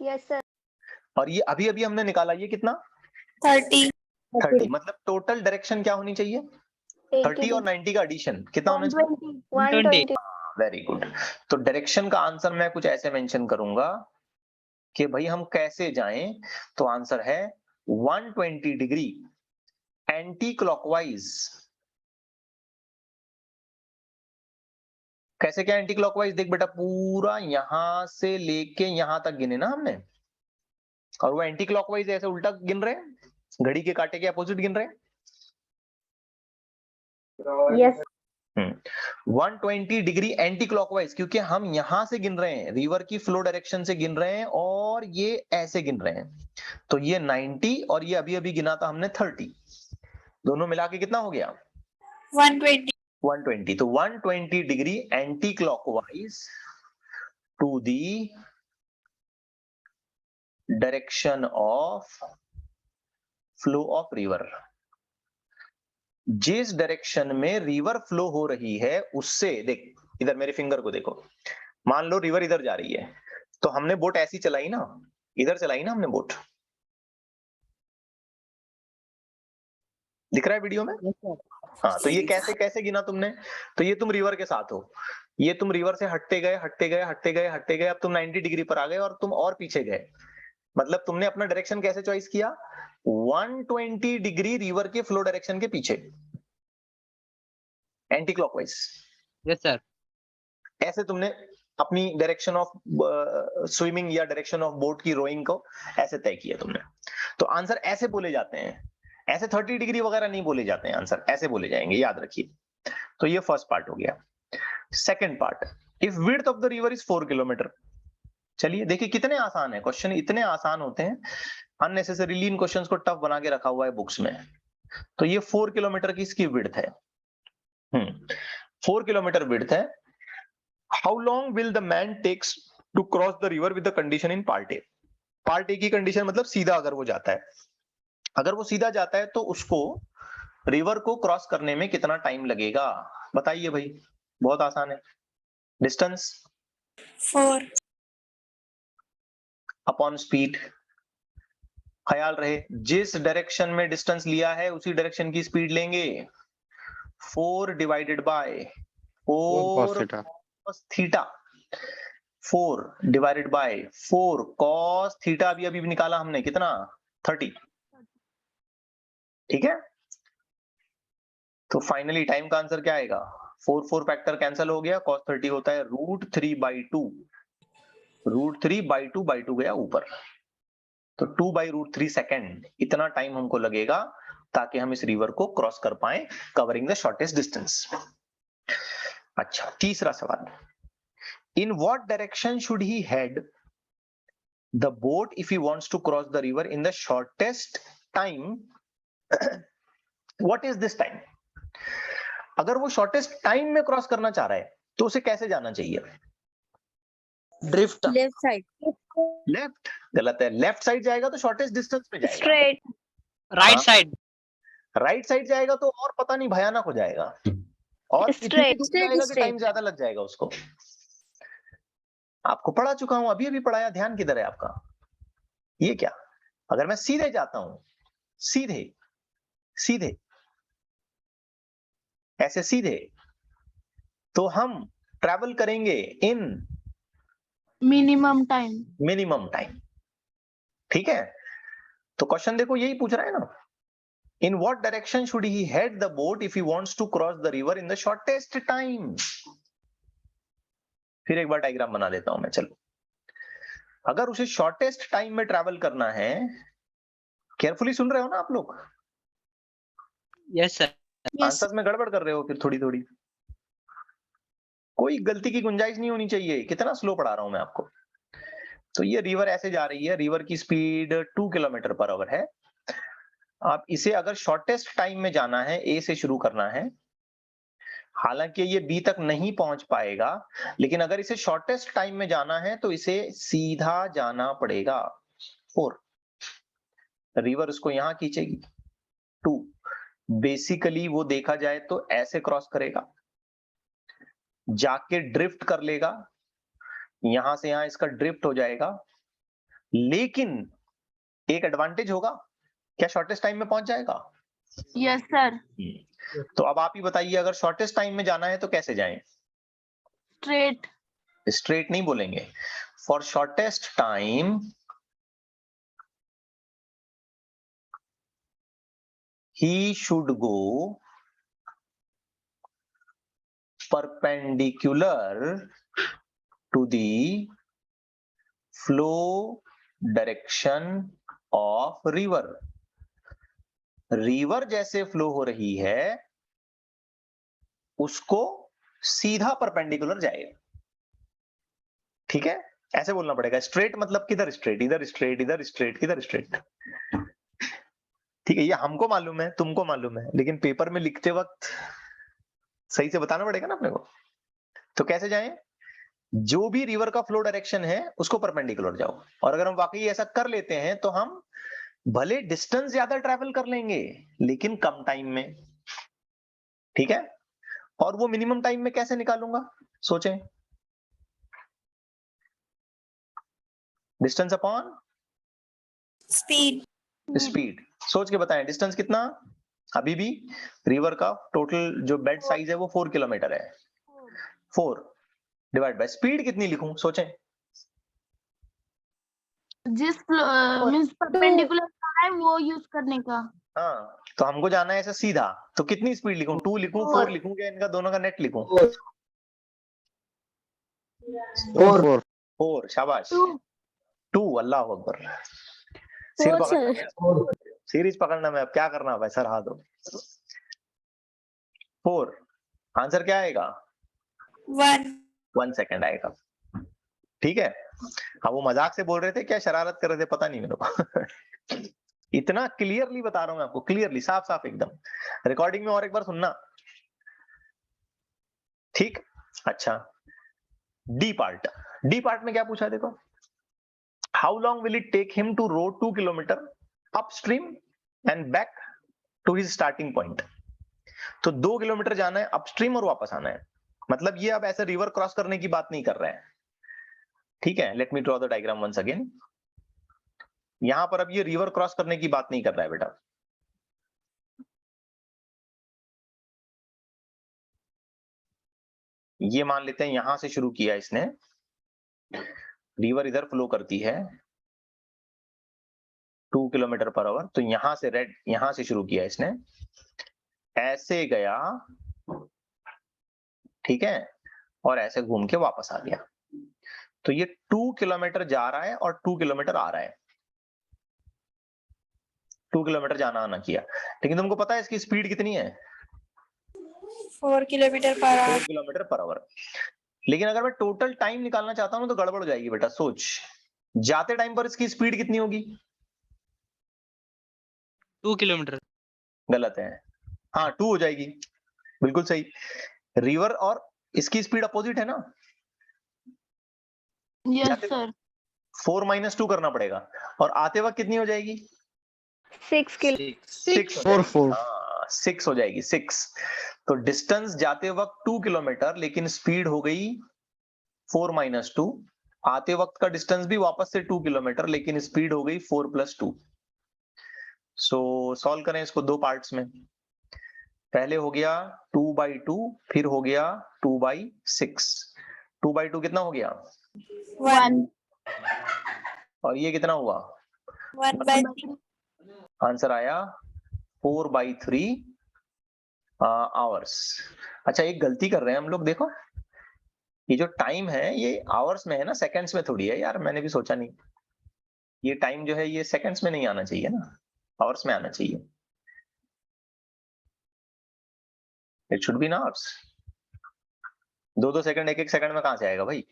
Yes sir. और ये अभी अभी हमने निकाला, ये कितना? 30. 30। मतलब टोटल डायरेक्शन क्या होनी चाहिए? 30 और 90 का एडिशन कितना होना चाहिए? 120। Very good. तो डायरेक्शन का आंसर मैं कुछ ऐसे मेंशन करूंगा कि भाई हम कैसे जाएं, तो आंसर है 120 डिग्री एंटी क्लॉकवाइज। कैसे क्या एंटी क्लॉकवाइज? देख बेटा, पूरा यहां से लेके यहां तक गिने ना हमने, और वो एंटी क्लॉकवाइज ऐसे उल्टा गिन रहे हैं, घड़ी के कांटे के अपोजिट गिन रहे हैं। यस 120 डिग्री एंटी क्लॉकवाइज, क्योंकि हम यहां से गिन रहे हैं, रिवर की फ्लो डायरेक्शन से गिन रहे हैं, और ये ऐसे गिन रहे हैं। तो ये 90 और ये अभी अभी गिना था हमने 30, दोनों मिला के कितना हो गया? 120. 120। तो 120 degree anti clockwise to the direction of flow of river. जिस डायरेक्शन में रिवर फ्लो हो रही है उससे, देख इधर मेरे फिंगर को देखो, मान लो रिवर इधर जा रही है, तो हमने बोट ऐसी चलाई ना, इधर चलाई ना हमने बोट, दिख रहा है वीडियो में? हाँ, तो ये कैसे कैसे गिना तुमने? तो ये तुम रिवर के साथ हो, ये तुम रिवर से हटते गए हटते गए हटते गए हटते गए, अब तुम 90 डिग्री पर आ गए और तुम और पीछे गए। मतलब तुमने अपना डायरेक्शन कैसे चॉइस किया? 120 डिग्री रिवर के फ्लो डायरेक्शन के पीछे, एंटी क्लॉकवाइज। Yes sir. ऐसे तुमने अपनी डायरेक्शन ऑफ स्विमिंग या डायरेक्शन ऑफ बोट की रोइंग को ऐसे तय किया तुमने। तो आंसर ऐसे बोले जाते हैं, ऐसे 30 डिग्री वगैरह नहीं बोले जाते हैं, आंसर ऐसे बोले जाएंगे, याद रखिए। तो ये फर्स्ट पार्ट हो गया। Second part, if width of the river is 4 kilometre. चलिए देखिए कितने आसान है क्वेश्चन, इतने आसान होते हैं, अननेसेसरीली इन क्वेश्चंस को टफ बना के रखा हुआ है बुक्स में। तो ये 4 किलोमीटर की इसकी विड्थ है, 4 किलोमीटर विड्थ है। How long will the man takes to cross the river with the condition in part A. Part A की कंडीशन मतलब सीधा अगर वो जाता है, अगर वो सीधा जाता है तो उसको रिवर को क्रॉस करने में कितना टाइम लगेगा? बताइए भाई, बहुत आसान है। डिस्टेंस 4. Upon speed. ख्याल रहे जिस डायरेक्शन में डिस्टेंस लिया है उसी डायरेक्शन की स्पीड लेंगे। 4 divided by 4 cos theta, 4 divided by 4 cos theta अभी निकाला हमने, कितना 30। ठीक है, तो फाइनली टाइम का आंसर क्या आएगा? 4 फैक्टर कैंसिल हो गया, cos 30 होता है √3/2। √3/2 गया ऊपर, तो 2/√3 सेकेंड इतना टाइम हमको लगेगा ताकि हम इस रिवर को क्रॉस कर पाए, कवरिंग द शॉर्टेस्ट डिस्टेंस। अच्छा, तीसरा सवाल, in what direction should he head the boat if he wants to cross the river in the shortest time? What is this time? अगर वो शॉर्टेस्ट टाइम में cross करना चाह रहा है तो उसे कैसे जाना चाहिए? Drift, left side, left? गलत है, लेफ्ट साइड जाएगा तो शॉर्टेस्ट डिस्टेंस पे जाएगा। Straight. Right side, right side जाएगा तो और पता नहीं भयानक हो जाएगा, और इतनी Straight, दूर straight, जाएगा कि straight. टाइम ज्यादा लग जाएगा उसको। आपको पढ़ा चुका हूं, अभी पढ़ाया, ध्यान किधर है आपका? ये क्या, अगर मैं सीधे जाता हूं, सीधे सीधे ऐसे सीधे, तो हम ट्रैवल करेंगे इन मिनिमम टाइम। Minimum time. ठीक है, तो क्वेश्चन देखो यही पूछ रहा है ना, in what direction should he head the boat if he wants to cross the river in the shortest time? फिर एक बार डायग्राम बना देता हूं मैं, चलो। अगर उसे शॉर्टेस्ट टाइम में ट्रैवल करना है, केयरफुली सुन रहे हो ना आप लोग? यस सर, आंसर्स में गड़बड़ कर रहे हो फिर थोड़ी थोड़ी, कोई गलती की गुंजाइश नहीं होनी चाहिए। कितना स्लो पढ़ा रहा हूं मैं आपको। तो ये रिवर ऐसे जा रही है, रिवर की स्पीड 2 km/h है। आप इसे अगर शॉर्टेस्ट टाइम में जाना है, ए से शुरू करना है, हालांकि ये बी तक नहीं पहुंच पाएगा, लेकिन अगर इसे शॉर्टेस्ट टाइम में जाना है तो इसे सीधा जाना पड़ेगा। 4, रिवर उसको यहां खींचेगी। 2, बेसिकली वो देखा जाए तो ऐसे क्रॉस करेगा, जाके ड्रिफ्ट कर लेगा, यहां से यहां इसका ड्रिफ्ट हो जाएगा। लेकिन एक एडवांटेज होगा, क्या शॉर्टेस्ट टाइम में पहुंच जाएगा? Yes sir. तो अब आप ही बताइए, अगर शॉर्टेस्ट टाइम में जाना है तो कैसे जाएं? स्ट्रेट। स्ट्रेट नहीं बोलेंगे, for shortest time he should go perpendicular to the flow direction of river. River जैसे फ्लो हो रही है उसको सीधा परपेंडिकुलर जाएगा। ठीक है, ऐसे बोलना पड़ेगा। स्ट्रेट मतलब किधर स्ट्रेट? इधर स्ट्रेट, इधर स्ट्रेट, किधर स्ट्रेट? ठीक है, ये हमको मालूम है, तुमको मालूम है, लेकिन पेपर में लिखते वक्त सही से बताना पड़ेगा ना अपने को। तो कैसे जाएं? जो भी रिवर का फ्लो डायरेक्शन है उसको परपेंडिकुलर जाओ। और अगर हम वाकई ऐसा कर लेते हैं तो हम भले डिस्टेंस ज्यादा ट्रैवल कर लेंगे लेकिन कम टाइम में। ठीक है, और वो मिनिमम टाइम में कैसे निकालूंगा? सोचें, डिस्टेंस अपॉन Speed. स्पीड। सोच के बताएं, डिस्टेंस कितना? अभी भी रिवर का टोटल जो बेड साइज है वो 4 किलोमीटर है। 4 डिवाइड बाय स्पीड कितनी लिखूं? सोचें। जिस मींस परपेंडिकुलर है वो यूज करने का। हाँ, तो हमको जाना है ऐसा सीधा, तो कितनी स्पीड लिखूं? 2 लिखूं, 4 लिखूं, क्या इनका दोनों का नेट लिखूं? 4, शाबाश। 2, अल्लाह अकबर। सिर पकड़ना मैं, सीरीज पकड़ना मैं, अब क्या करना भाई, सर हाथ दो। 4, आंसर क्या आएगा? 1. 1 सेकेंड आएगा। ठीक है, हाँ वो मजाक से बोल रहे थे क्या शरारत कर रहे थे पता नहीं मेरे को। इतना क्लियरली बता रहा हूं मैं आपको, क्लियरली, साफ साफ एकदम। रिकॉर्डिंग में और एक बार सुनना। ठीक, अच्छा, डी पार्ट। डी पार्ट में क्या पूछा देखो, how long will it take him to row 2 kilometre upstream and back to his starting point? तो 2 किलोमीटर जाना है अपस्ट्रीम और वापस आना है। मतलब ये अब ऐसे रिवर क्रॉस करने की बात नहीं कर रहे हैं, ठीक है। Let me draw the diagram once again. यहां पर अब ये रिवर क्रॉस करने की बात नहीं कर रहा है बेटा। ये मान लेते हैं यहां से शुरू किया इसने, रिवर इधर फ्लो करती है 2 किलोमीटर पर आवर, तो यहां से रेड, यहां से शुरू किया इसने, ऐसे गया, ठीक है, और ऐसे घूम के वापस आ गया। तो ये 2 किलोमीटर जा रहा है और 2 किलोमीटर आ रहा है, 2 किलोमीटर जाना आना किया। लेकिन तुमको पता है इसकी स्पीड कितनी है? 4 किलोमीटर पर 4 आवर। Kilometre per our. लेकिन अगर मैं टोटल टाइम निकालना चाहता हूं तो गड़बड़ हो जाएगी बेटा। सोच, जाते टाइम पर इसकी स्पीड कितनी होगी? 2 किलोमीटर। गलत है, हाँ 2 हो जाएगी, बिल्कुल सही। रिवर और इसकी स्पीड अपोजिट है ना, यस जाते सर। 4 - 2 करना पड़ेगा, और आते वक्त कितनी हो जाएगी? 6 किलो 6 6 हो जाएगी, 6। तो डिस्टेंस जाते वक्त 2 किलोमीटर, लेकिन स्पीड हो गई 4 - 2। आते वक्त का डिस्टेंस भी वापस से 2 किलोमीटर, लेकिन स्पीड हो गई 4 + 2। सो सॉल्व करें इसको 2 पार्ट्स में। पहले हो गया 2/2, फिर हो गया 2/6। 2/2 कितना हो गया? 1 और ये कितना हुआ? 1/3। आंसर आया 4/3 आवर्स। अच्छा, एक गलती कर रहे हैं हम लोग, देखो ये जो टाइम है ये आवर्स में है ना, सेकंड्स में थोड़ी है यार। मैंने भी सोचा नहीं, ये टाइम जो है ये सेकंड्स में नहीं आना चाहिए ना, आवर्स में आना चाहिए। It should be in hours. 2-2 second, 1-1 second में कहां से आएगा भाई?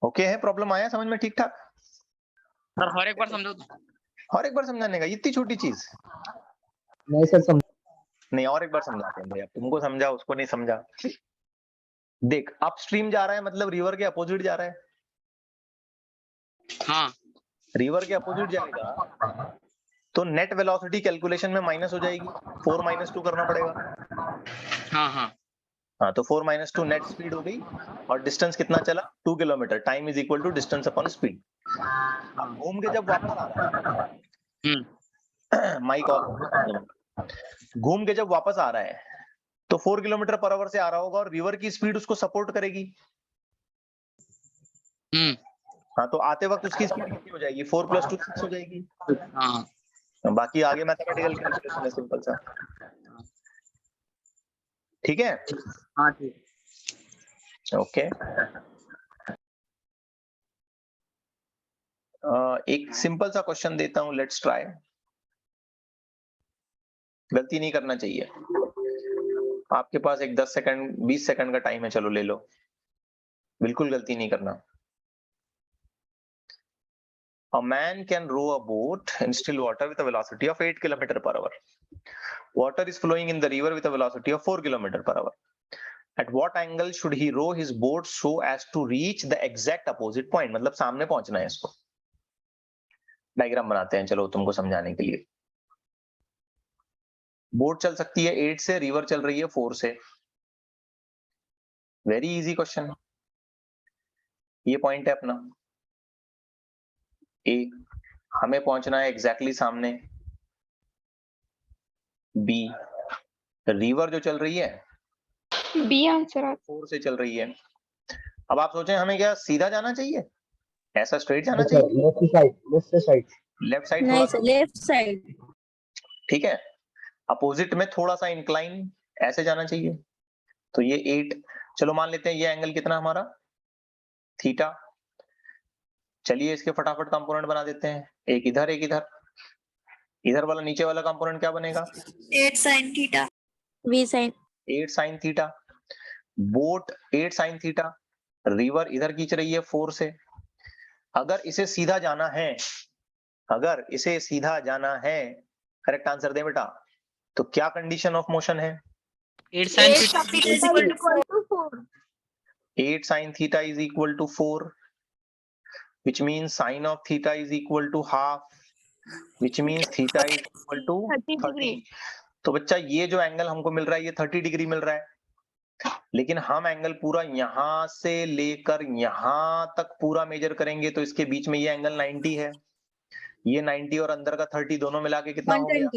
ओके है, प्रॉब्लम आया समझ में ठीक ठाक? सर और एक बार समझो तो। और एक बार समझाने का, इतनी छोटी चीज? नहीं सर नहीं, और एक बार समझाते हैं भैया, तुमको समझा उसको नहीं समझा। देख, अपस्ट्रीम जा रहा है मतलब रिवर के अपोजिट जा रहा है। हाँ रिवर के अपोजिट जाएगा तो नेट वेलोसिटी कैलकुलेशन में माइनस हो जाएगी, 4 - 2 करना पड़ेगा। हाँ हाँ हाँ, तो 4 - 2 नेट स्पीड हो गई, और डिस्टेंस कितना चला? 2 kilometre. Time is equal to distance upon speed. अब घूम के जब वापस आ रहा है, माइक ऑफ, घूम के जब वापस आ रहा है तो 4 किलोमीटर पर आवर से आ रहा होगा, और रिवर की स्पीड उसको सपोर्ट करेगी। हाँ, तो आते वक्त उसकी स्पीड कितनी हो जाएगी? 4 + 2 6 हो जाएगी। हाँ बाकी आगे मैथमेटिकल कैलकुलेशन है, सिंपल सा। ठीक है, हाँ ठीक। ओके। एक सिंपल सा क्वेश्चन देता हूं, लेट्स ट्राई। गलती नहीं करना चाहिए। आपके पास एक 10 सेकंड 20 सेकंड का टाइम है, चलो ले लो, बिल्कुल गलती नहीं करना। A man can row a boat in still water with a velocity of 8 km per hour. Water is flowing in the river with a velocity of 4 km per hour. At what angle should he row his boat so as to reach the exact opposite point? मतलब सामने पहुंचना है इसको। Diagram बनाते हैं चलो तुमको समझाने के लिए। बोट चल सकती है 8 से, रिवर चल रही है 4 से। Very easy question. ये पॉइंट है अपना ए, हमें पहुंचना है एग्जैक्टली सामने बी। रिवर जो चल रही है बी आंसर 4 से चल रही है। अब आप सोचें हमें क्या सीधा जाना चाहिए, ऐसा स्ट्रेट जाना सर चाहिए? लेफ्ट साइड लेफ्ट साइड नहीं थोड़ा, सर, लेफ्ट साइड। ठीक है, अपोजिट में थोड़ा सा इंक्लाइन ऐसे जाना चाहिए। तो ये 8, चलो मान लेते हैं ये एंगल कितना हमारा? थीटा। चलिए इसके फटाफट कंपोनेंट बना देते हैं, एक इधर एक इधर। इधर वाला नीचे वाला कंपोनेंट क्या बनेगा? 8 sin theta. V sine 8 sin theta. Boat 8 sin theta, river इधर खींच रही है 4 से। अगर इसे सीधा जाना है, अगर इसे सीधा जाना है, करेक्ट आंसर दे बेटा, तो क्या कंडीशन ऑफ मोशन है? 8 sin Eight theta theta is equal to 4. 8 sin theta is equal to 4, which means sin of theta is equal to half, which means theta is equal to 30. तो बच्चा ये जो angle हमको मिल रहा है ये 30 degree मिल रहा है, लेकिन हम एंगल पूरा यहां से लेकर यहां तक पूरा मेजर करेंगे तो इसके बीच में ये एंगल 90 है, ये 90 और अंदर का 30 दोनों मिला के कितना हो गया?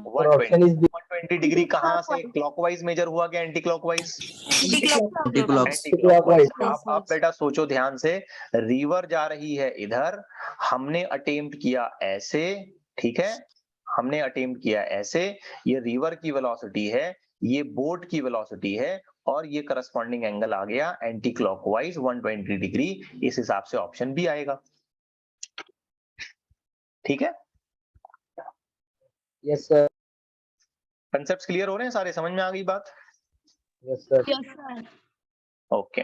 120 is 120 डिग्री कहाँ से क्लॉकवाइज मेजर हुआ क्या एंटी क्लॉकवाइज? Anti-clockwise. आप बेटा सोचो ध्यान से, रिवर जा रही है इधर, हमने अटेम्प्ट किया ऐसे, ठीक है, हमने अटेम्प्ट किया ऐसे, ये रिवर की वेलोसिटी है, ये बोट की वेलोसिटी है, और ये करस्पॉन्डिंग एंगल आ गया एंटी क्लॉकवाइज 120 डिग्री। इस हिसाब से ऑप्शन भी आएगा, ठीक है। Yes sir. कंसेप्ट्स क्लियर हो रहे हैं सारे, समझ में आ गई बात? Yes sir. Yes, sir. Okay